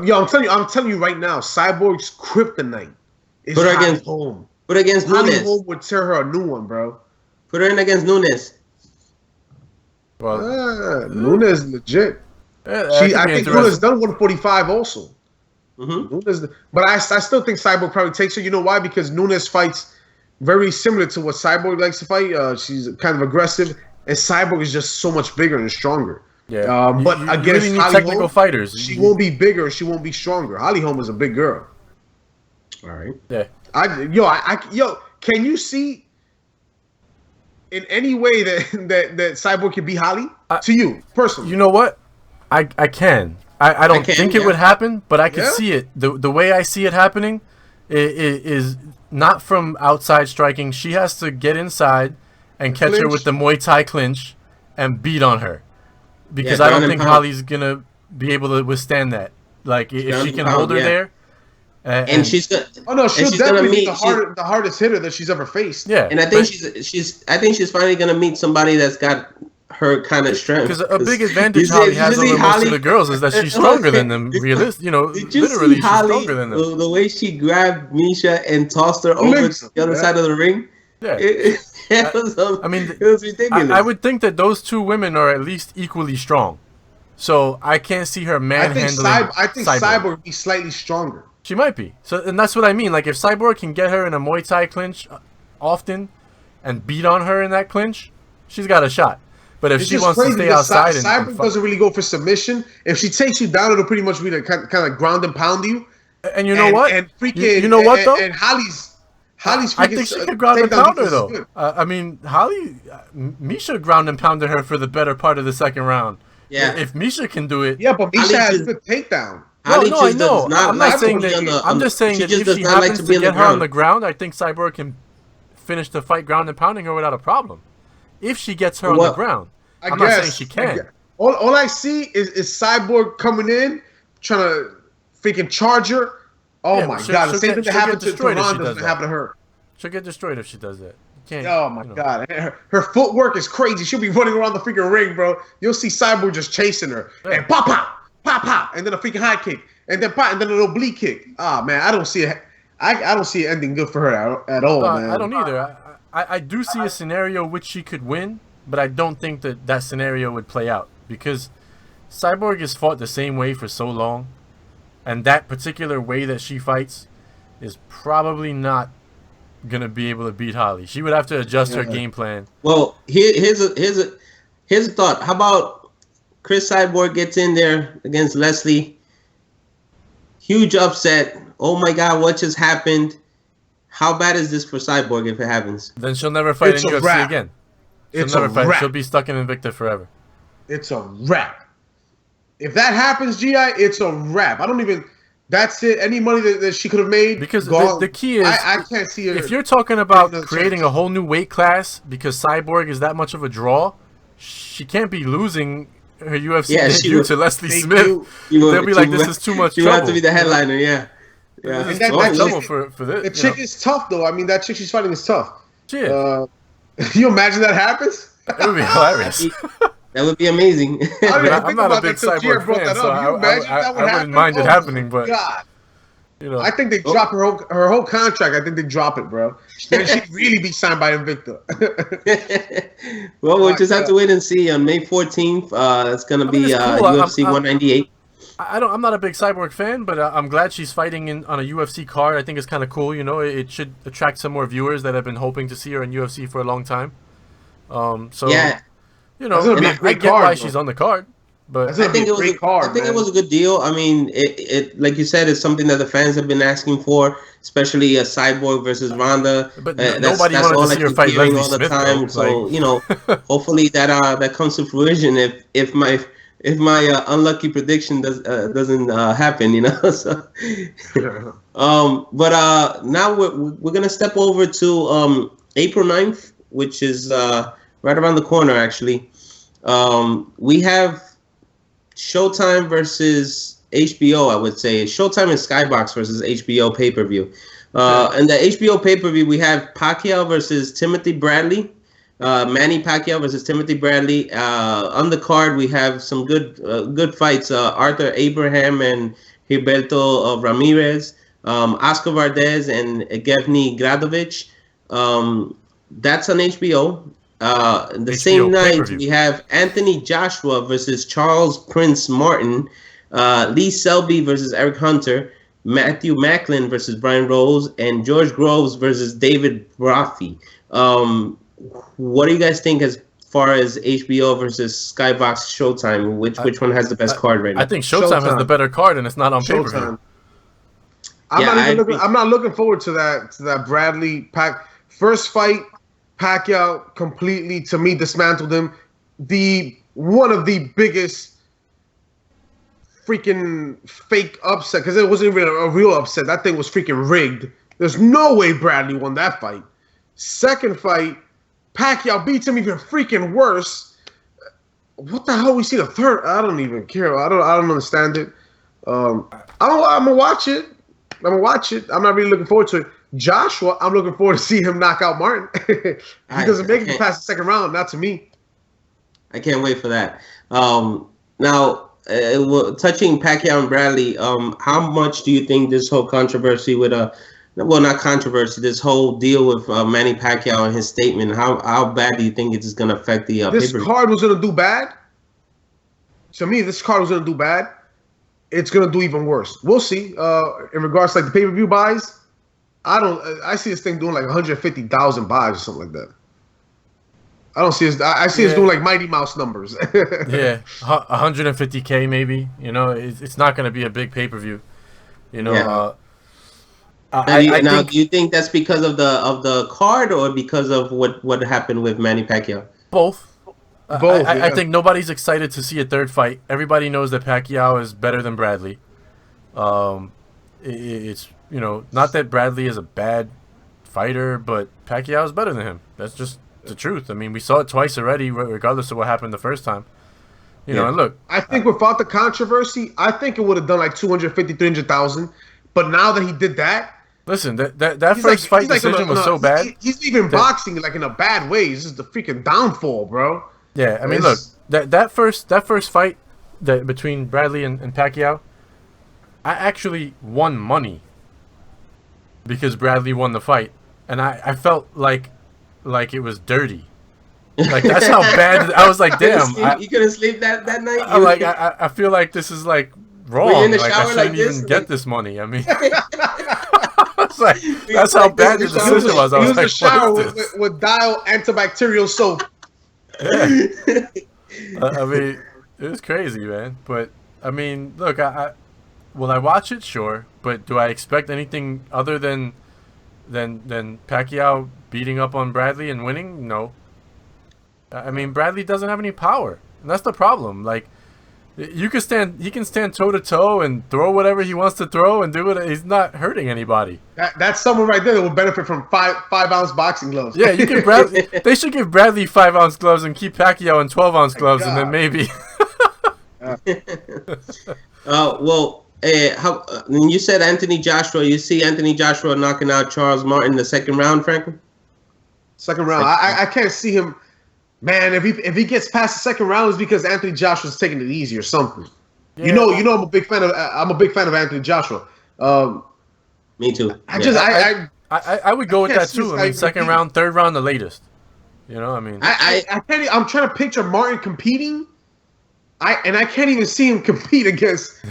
C: Yo, I'm telling you right now, Cyborg's kryptonite is Holly Holm.
B: Put against
C: Holly
B: Nunes.
C: Holm would tear her a new one, bro.
B: Put her in against Nunes.
C: Well, Nunes legit.
A: I
C: think Nunes done 145 also.
B: Mm-hmm.
C: But I still think Cyborg probably takes her. You know why? Because Nunes fights very similar to what Cyborg likes to fight. She's kind of aggressive, and Cyborg is just so much bigger and stronger.
A: Yeah,
C: but
A: you
C: against
A: really need
C: Holly
A: technical
C: Holm,
A: fighters.
C: She won't be bigger. She won't be stronger. Holly Holm is a big girl.
B: All right.
A: Yeah.
C: Can you see in any way that Cyborg can beat Holly? To you personally,
A: you know what? I can. I don't think it would happen, but I can see it. The way I see it happening is not from outside striking. She has to get inside and catch her with the Muay Thai clinch and beat on her. Because I don't think Holly's gonna be able to withstand that. Like if she can hold her there,
B: and she's gonna.
C: Oh no, she'll definitely be the hardest hitter that she's ever faced.
A: Yeah,
B: and I think she's finally gonna meet somebody that's got her kind of strength.
A: Because a big advantage Holly has over most of the girls is that she's stronger than them. Literally, she's stronger than them.
B: The way she grabbed Misha and tossed her over to the other side of the ring.
A: Yeah.
B: It was ridiculous.
A: I would think that those two women are at least equally strong. So I can't see her manhandling.
C: I think Cyborg would be slightly stronger.
A: She might be. And that's what I mean. Like if Cyborg can get her in a Muay Thai clinch often and beat on her in that clinch, she's got a shot. But if she wants to stay outside,
C: Cyborg doesn't really go for submission. If she takes you down, it'll pretty much be to kind of ground and pound you.
A: And you know what?
C: And freaking,
A: you know what though?
C: And Holly's
A: I think she could ground and pound her though. I mean, Misha ground and pounded her for the better part of the second round.
B: Yeah.
A: If Misha can do it.
C: Yeah, but Misha has a good takedown.
A: No, I know. I'm not saying that. I'm just saying that if she happens to get her on the ground, I think Cyborg can finish the fight ground and pounding her without a problem. If she gets her on the ground, I'm not saying she can.
C: All I see is Cyborg coming in, trying to freaking charge her. Oh my God! The same thing that happened to Ronda doesn't happen to her.
A: She'll get destroyed if she does that.
C: Oh my God! Her footwork is crazy. She'll be running around the freaking ring, bro. You'll see Cyborg just chasing her and pop, and then a freaking high kick, and then pop, and then a little oblique kick. Ah man, I don't see it. I don't see it ending good for her at all, man.
A: I don't either. I do see a scenario which she could win, but I don't think that scenario would play out because Cyborg has fought the same way for so long. And that particular way that she fights is probably not going to be able to beat Holly. She would have to adjust her game plan.
B: Well, here's a thought. How about Cris Cyborg gets in there against Leslie? Huge upset. Oh my God, what just happened? How bad is this for Cyborg if it happens?
A: Then she'll never fight in UFC again. She'll never fight. She'll be stuck in Invicta forever.
C: It's a wrap. If that happens, GI, it's a wrap. I don't even. That's it. Any money that she could have made.
A: Because the key is,
C: I can't see her.
A: If you're talking about creating a whole new weight class because Cyborg is that much of a draw, she can't be losing her UFC debut to Leslie Smith. They'll be like, this is too much trouble.
B: You have to be the headliner, yeah. Yeah.
C: And
A: for this.
C: The chick is tough, though. I mean, that chick she's fighting is tough.
A: Yeah.
C: You imagine that happens?
A: It would be hilarious.
B: That would be amazing.
A: I'm not a big Cyborg fan, so I wouldn't mind it happening, but
C: God.
A: You know,
C: I think they drop her whole contract. I think they drop it, bro. Then she'd really be signed by Invicta.
B: Well, we'll just have to wait and see. On May 14th, it's gonna be UFC 198.
A: I'm not a big Cyborg fan, but I'm glad she's fighting on a UFC card. I think it's kind of cool. You know, it should attract some more viewers that have been hoping to see her in UFC for a long time. So
B: yeah,
A: you know, I get why she's on the card. But
B: I think it was a good deal. I mean, it like you said, it's something that the fans have been asking for, especially a Cyborg versus Ronda.
A: But nobody wanted to see her fight Leslie
B: all the
A: Smith,
B: time.
A: though.
B: So you know, hopefully that comes to fruition. If my unlucky prediction doesn't happen, you know. So, but now we're gonna step over to April 9th, which is right around the corner. Actually, we have Showtime versus HBO. I would say Showtime and Skybox versus HBO pay-per-view. And the HBO pay-per-view, we have Pacquiao versus Timothy Bradley. Manny Pacquiao versus Timothy Bradley. On the card, we have some good fights. Arthur Abraham and Gilberto Ramirez. Oscar Valdez and Evgeny Gradovich. That's on HBO. The same night, we have Anthony Joshua versus Charles Prince Martin. Lee Selby versus Eric Hunter. Matthew Macklin versus Brian Rose. And George Groves versus David Brothy. What do you guys think as far as HBO versus Skybox Showtime? Which one has the best card right now?
A: I think Showtime has the better card, and it's not on pay-per-view.
C: I'm not looking forward to that Bradley Pac first fight. Pacquiao completely, to me, dismantled him. One of the biggest freaking fake upset, because it wasn't even a real upset. That thing was freaking rigged. There's no way Bradley won that fight. Second fight, Pacquiao beats him even freaking worse. What the hell? We see the third? I don't even care. I don't understand it. I'm gonna watch it. I'm not really looking forward to it. Joshua, I'm looking forward to see him knock out Martin. He doesn't make it past the second round, not to me.
B: I can't wait for that. Now, touching Pacquiao and Bradley, how much do you think this whole controversy with not controversy, this whole deal with Manny Pacquiao and his statement, how bad do you think it is going to affect the
C: This card was going to do bad? To me, this card was going to do bad. It's going to do even worse. We'll see. In regards to like the pay-per-view buys, I see this thing doing like 150,000 buys or something like that. I don't see it. I see it's doing like Mighty Mouse numbers.
A: Yeah, 150K maybe. You know, it's not going to be a big pay-per-view. You know.
B: Yeah. Do you think that's because of the card or because of what happened with Manny Pacquiao?
A: Both. I think nobody's excited to see a third fight. Everybody knows that Pacquiao is better than Bradley. It's, you know, not that Bradley is a bad fighter, but Pacquiao is better than him. That's just the truth. I mean, we saw it twice already, regardless of what happened the first time. You know, and look.
C: I think without the controversy, I think it would have done like 250,000, 300,000. But now that he did that.
A: Listen, that first fight decision was so bad.
C: He's leaving boxing like in a bad way. This is the freaking downfall, bro.
A: Yeah, I mean, look, that first fight between Bradley and Pacquiao, I actually won money because Bradley won the fight, and I felt like it was dirty. Like, that's how bad. I was like, damn.
B: You couldn't sleep that night?
A: I'm like, I feel like this is like wrong.
B: Were you in the
A: like,
B: shower
A: I shouldn't
B: like
A: even
B: this?
A: get this money. I mean. Like, that's how bad the decision was. I was like,
C: the shower with Dial antibacterial soap.
A: Yeah. I mean, it was crazy, man. But I mean, look, will I watch it? Sure, but do I expect anything other than Pacquiao beating up on Bradley and winning? No. I mean, Bradley doesn't have any power, and that's the problem. Like, he can stand toe to toe and throw whatever he wants to throw and do it. He's not hurting anybody.
C: That's someone right there that would benefit from 5-ounce boxing gloves.
A: Yeah, you give Bradley. They should give Bradley 5-ounce gloves and keep Pacquiao in 12-ounce gloves, and then maybe.
B: Well, When you said Anthony Joshua, you see Anthony Joshua knocking out Charles Martin in the second round, Franklin?
C: Second round. I can't see him. Man, if he gets past the second round, it's because Anthony Joshua's taking it easy or something. Yeah. You know, I'm a big fan of Anthony Joshua.
B: Me too.
A: I would go with that too. I mean, second round, third round, the latest. You know, I mean,
C: I can't. I'm trying to picture Martin competing. I can't even see him compete against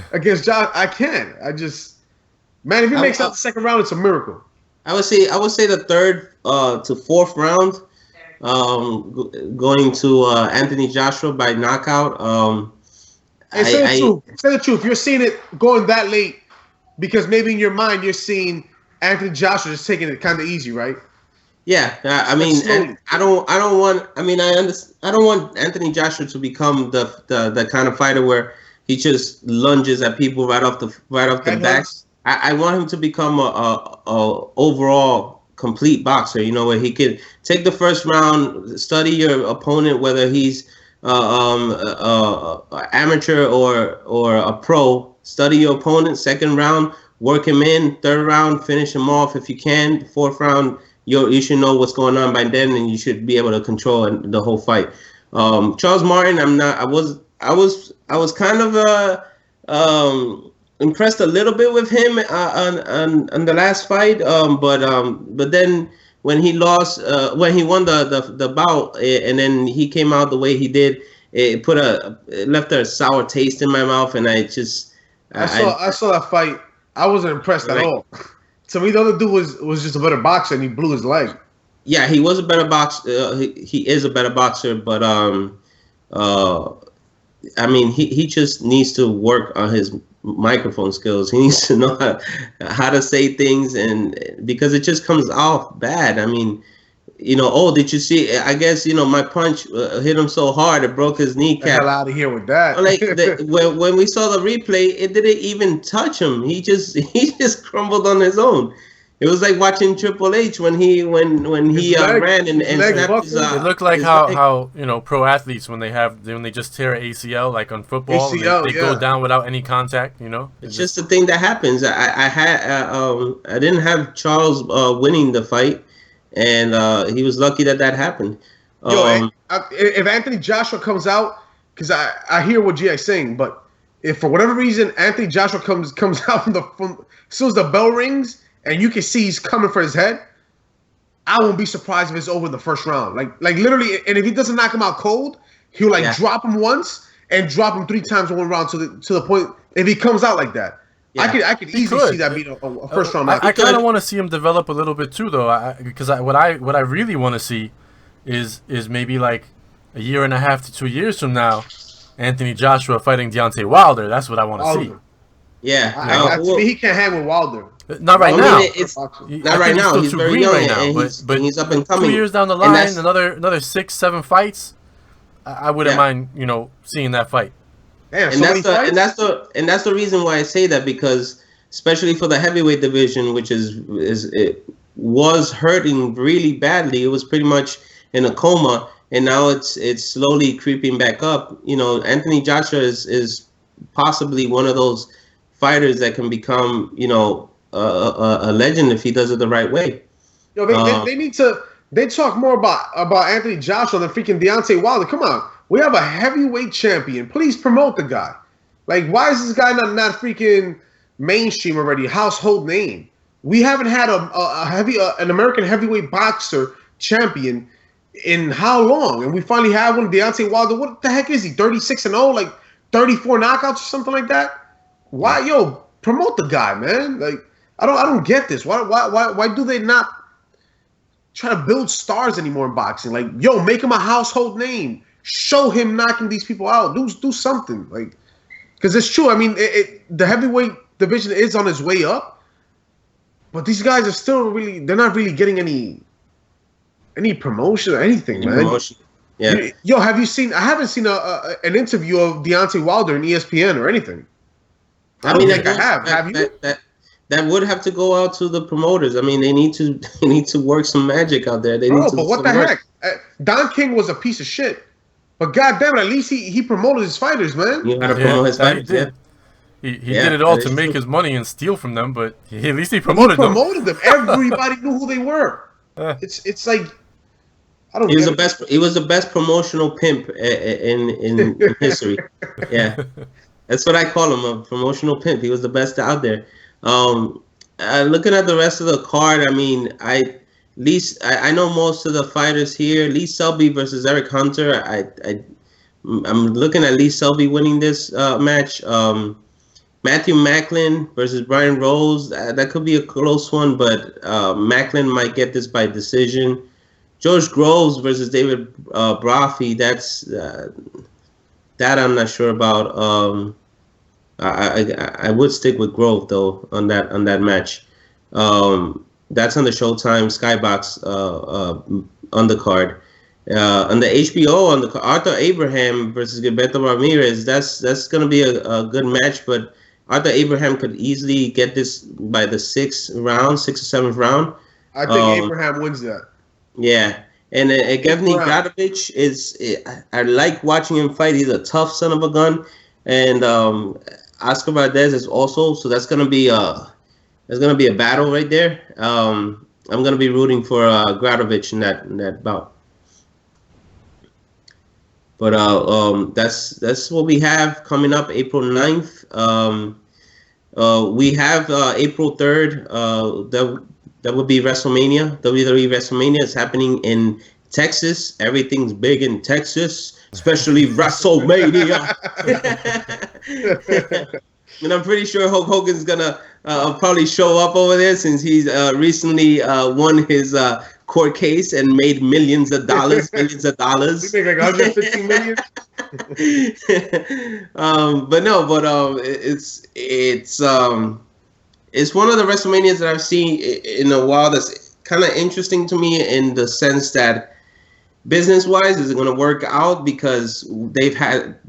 C: Josh. I can't. Man, if he makes out the second round, it's a miracle.
B: I would say the third to fourth round, going to Anthony Joshua by knockout.
C: Say the truth. You're seeing it going that late because maybe in your mind you're seeing Anthony Joshua just taking it kind of easy, right?
B: Yeah, I mean, I don't want Anthony Joshua to become the kind of fighter where he just lunges at people right off the back. I want him to become a overall complete boxer. You know, where he can take the first round, study your opponent, whether he's amateur or a pro. Study your opponent. Second round, work him in. Third round, finish him off if you can. Fourth round, you should know what's going on by then, and you should be able to control the whole fight. Charles Martin, I was kind of impressed a little bit with him on the last fight, but then when he lost, when he won the bout, and then he came out the way he did, it left a sour taste in my mouth, and I saw that fight. I wasn't impressed at all. To me, the other dude was just a better boxer, and he blew his leg. Yeah, he was a better boxer. He is a better boxer, but I mean, he just needs to work on his microphone skills. He needs to know how to say things, and because it just comes off bad. I mean, you know, oh, did you see? I guess, you know, my punch hit him so hard it broke his kneecap.
C: Hell out of here with that.
B: Like when we saw the replay, it didn't even touch him. He just crumbled on his own. It was like watching Triple H when he ran and snapped his,
A: it looked like how you know, pro athletes when they just tear an ACL, like on football, they go down without any contact. You know,
B: it's just a thing that happens. I didn't have Charles winning the fight, and he was lucky that happened.
C: If Anthony Joshua comes out, because I hear what G.I.'s saying, but if for whatever reason Anthony Joshua comes out from as soon as the bell rings, and you can see he's coming for his head, I won't be surprised if it's over in the first round. Like literally, and if he doesn't knock him out cold, he'll drop him once and drop him 3 times in one round to the point. If he comes out like that, I could easily see that being a first round match.
A: I kind of want to see him develop a little bit too, though, because what I really want to see is maybe like a year and a half to 2 years from now, Anthony Joshua fighting Deontay Wilder. That's what I want to see.
B: Yeah,
C: to me, he can't hang with Wilder.
A: Not right now.
B: Not right now. He's very young right now, but he's up and coming.
A: 2 years down the line, another 6-7 fights. I wouldn't mind, you know, seeing that fight.
C: Damn,
B: and that's the reason why I say that, because especially for the heavyweight division, which it was hurting really badly. It was pretty much in a coma, and now it's slowly creeping back up. You know, Anthony Joshua is possibly one of those fighters that can become, you know, a legend if he does it the right way.
C: Yo, they need to. They talk more about Anthony Joshua than freaking Deontay Wilder. Come on, we have a heavyweight champion. Please promote the guy. Like, why is this guy not freaking mainstream already? Household name. We haven't had an American heavyweight boxer champion in how long? And we finally have one. Deontay Wilder. What the heck is he? 36-0, like 34 knockouts or something like that. Why, yo, promote the guy, man? Like, I don't get this. Why do they not try to build stars anymore in boxing? Like, yo, make him a household name. Show him knocking these people out. Do something. Like, because it's true. I mean, the heavyweight division is on its way up, but these guys are still they're not really getting any promotion or anything, man. Promotion.
B: Yeah.
C: Yo, have you seen? I haven't seen an interview of Deontay Wilder in ESPN or anything.
B: I mean, have you? That would have to go out to the promoters. I mean, they need to work some magic out there.
C: But what the heck? Don King was a piece of shit. But goddamn it, at least he promoted his fighters, man.
B: You got to promote his fighters,
A: He did it all to make his money and steal from them, but at least he promoted them.
C: Everybody knew who they were. It's like I don't.
B: He was the best promotional pimp in history. Yeah, that's what I call him, a promotional pimp. He was the best out there. Looking at the rest of the card, I mean, I know most of the fighters here. Lee Selby versus Eric Hunter. I'm looking at Lee Selby winning this match. Matthew Macklin versus Brian Rose. That could be a close one, but Macklin might get this by decision. George Groves versus David Brophy. That's that I'm not sure about. I would stick with Grove though on that match. That's on the Showtime Skybox undercard. On the HBO on the Arthur Abraham versus Gilberto Ramirez. That's gonna be a good match, but Arthur Abraham could easily get this by the 6th or 7th round.
C: I think Abraham wins that.
B: Yeah, and Evgeny Gradovich I like watching him fight. He's a tough son of a gun, and Oscar Valdez is also. So that's gonna be a battle right there. I'm gonna be rooting for Gradovich in that bout. But that's what we have coming up April 9th. We have April 3rd. That would be WrestleMania. WWE WrestleMania is happening in Texas. Everything's big in Texas, especially WrestleMania. And I'm pretty sure Hulk Hogan's gonna probably show up over there since he's recently won his court case and made millions of dollars.
C: You think like 150 million?
B: It's one of the WrestleManias that I've seen in a while that's kind of interesting to me in the sense that business-wise, is it going to work out because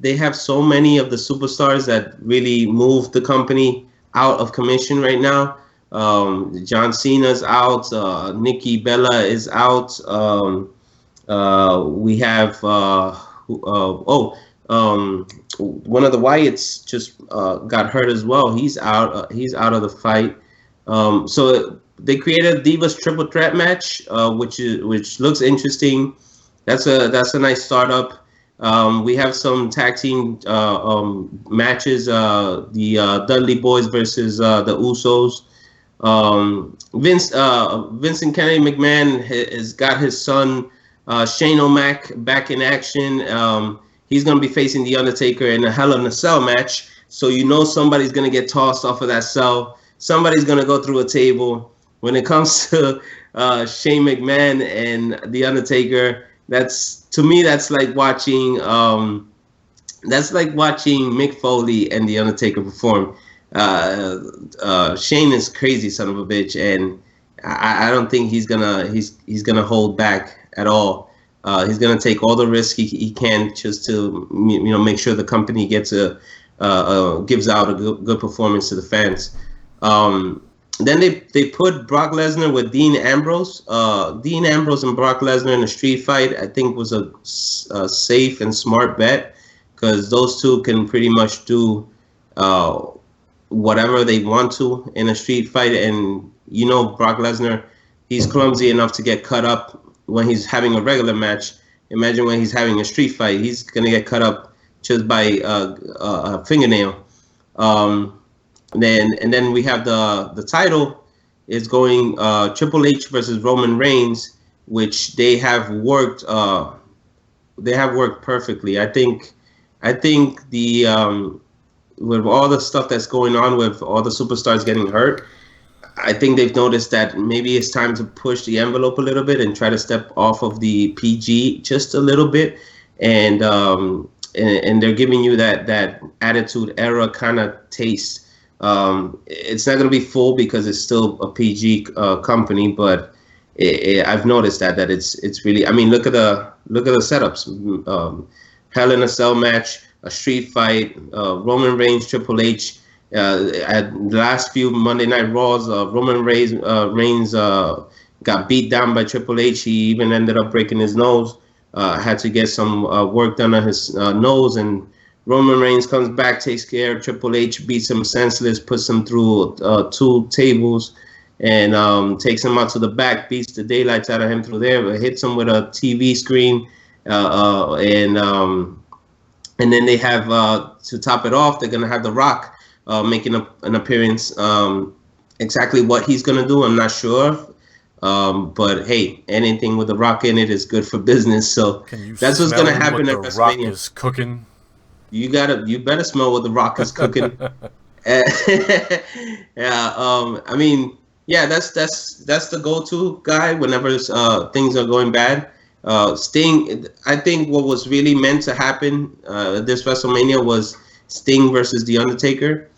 B: they have so many of the superstars that really move the company out of commission right now. John Cena's out. Nikki Bella is out. We have one of the Wyatts just got hurt as well. He's out. He's out of the fight. So they created a Divas Triple Threat match, which looks interesting. That's a nice startup. We have some tag team matches. The Dudley Boys versus the Usos. Vincent Kennedy McMahon has got his son Shane O'Mac back in action. He's going to be facing The Undertaker in a Hell in a Cell match. So somebody's going to get tossed off of that cell. Somebody's going to go through a table. When it comes to Shane McMahon and The Undertaker, that's like watching Mick Foley and The Undertaker perform. Shane is crazy son of a bitch, and I don't think he's gonna hold back at all. He's gonna take all the risk he can just to make sure the company gets gives out a good performance to the fans. Then they put Brock Lesnar with Dean Ambrose. Dean Ambrose and Brock Lesnar in a street fight, I think, was a safe and smart bet because those two can pretty much do whatever they want to in a street fight. And Brock Lesnar, he's clumsy enough to get cut up when he's having a regular match. Imagine when he's having a street fight, he's gonna get cut up just by a fingernail. Then we have the title is going Triple H versus Roman Reigns, which they have worked perfectly. I think the with all the stuff that's going on with all the superstars getting hurt, I think they've noticed that maybe it's time to push the envelope a little bit and try to step off of the PG just a little bit, and they're giving you that Attitude Era kind of taste. It's not going to be full because it's still a PG company, but I've noticed that it's really. I mean, look at the setups. Hell in a Cell match, a street fight, Roman Reigns, Triple H. At the last few Monday Night Raws, Roman Reigns got beat down by Triple H. He even ended up breaking his nose. Had to get some work done on his nose, and Roman Reigns comes back, takes care of Triple H, beats him senseless, puts him through 2 tables, and takes him out to the back, beats the daylights out of him through there, hits him with a TV screen, and then they have, to top it off, they're going to have The Rock making an appearance. Exactly what he's going to do, I'm not sure. But hey, anything with The Rock in it is good for business. So that's what's going to happen at WrestleMania.
A: Rock is cooking.
B: You better smell what The Rock is cooking. I mean, yeah, that's the go-to guy whenever things are going bad. Sting, I think what was really meant to happen this WrestleMania was Sting versus The Undertaker,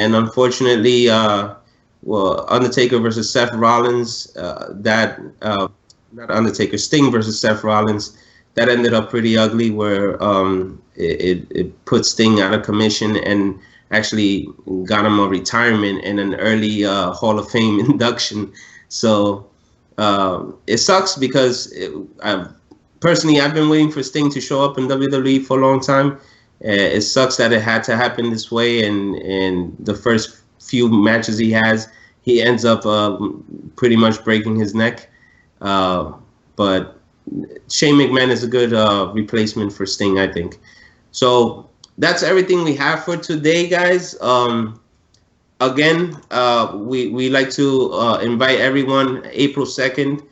B: and unfortunately, Undertaker versus Seth Rollins, not Undertaker, Sting versus Seth Rollins, that ended up pretty ugly, where it put Sting out of commission and actually got him a retirement and an early Hall of Fame induction. So it sucks because personally, I've been waiting for Sting to show up in WWE for a long time. It sucks that it had to happen this way, and the first few matches he has, he ends up pretty much breaking his neck. But Shane McMahon is a good replacement for Sting, I think. So that's everything we have for today, guys. Again, we like to invite everyone April 2nd,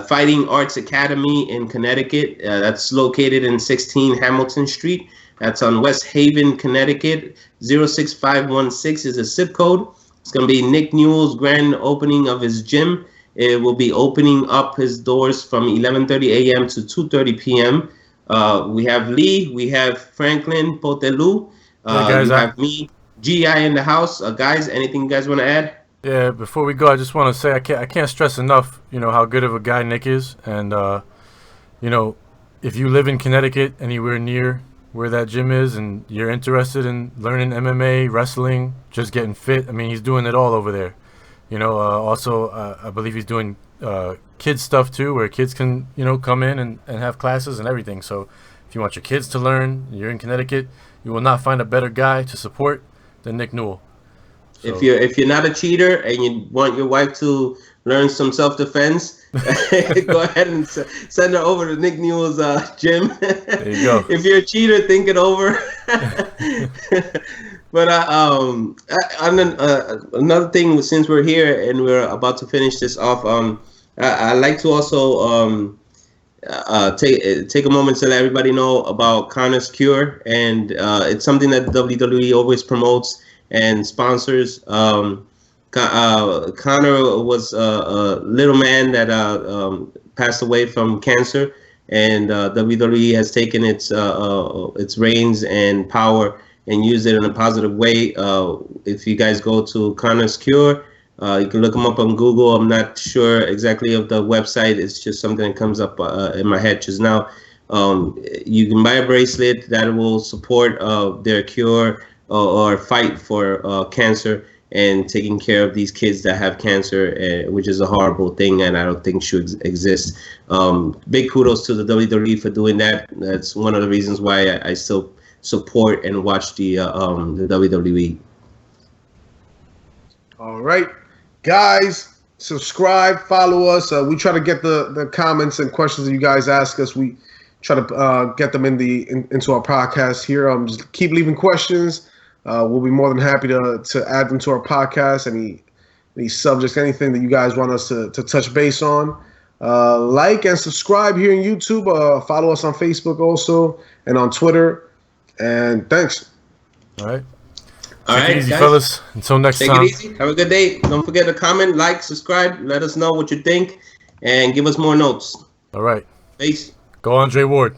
B: Fighting Arts Academy in Connecticut. That's located in 16 Hamilton Street. That's on West Haven, Connecticut. 06516 is a zip code. It's going to be Nick Newell's grand opening of his gym. It will be opening up his doors from 11:30 a.m. to 2:30 p.m. We have Lee, we have Franklin Potelu, we have me, G.I. in the house. Guys, anything you guys want to add?
A: Yeah, before we go, I just want to say I can't stress enough, how good of a guy Nick is. And, if you live in Connecticut, anywhere near where that gym is, and you're interested in learning MMA, wrestling, just getting fit, I mean, he's doing it all over there. Also, I believe he's doing kids stuff too, where kids can, come in and have classes and everything. So if you want your kids to learn, you're in Connecticut, you will not find a better guy to support than Nick Newell. So,
B: if you're not a cheater and you want your wife to learn some self-defense, go ahead and send her over to Nick Newell's gym.
A: There you go.
B: If you're a cheater, think it over. But another thing, since we're here and we're about to finish this off, I'd like to also take a moment to let everybody know about Connor's Cure, and it's something that WWE always promotes and sponsors. Connor was a little man that passed away from cancer, and WWE has taken its reins and power and used it in a positive way. If you guys go to Connor's Cure, you can look them up on Google. I'm not sure exactly of the website. It's just something that comes up in my head just now. You can buy a bracelet that will support their cure or fight for cancer and taking care of these kids that have cancer, which is a horrible thing and I don't think should exist. Big kudos to the WWE for doing that. That's one of the reasons why I still support and watch the WWE.
C: All right, guys, subscribe, follow us. We try to get the comments and questions that you guys ask us. We try to get them into our podcast here. Just keep leaving questions. We'll be more than happy to add them to our podcast. Any subjects, anything that you guys want us to touch base on. Like and subscribe here on YouTube. Follow us on Facebook also and on Twitter. And thanks.
A: All right.
B: All right,
A: take it easy,
B: guys.
A: fellas. Until next time.
B: Take it easy. Have a good day. Don't forget to comment, like, subscribe. Let us know what you think, and give us more notes.
A: All right.
B: Peace.
A: Go Andre Ward.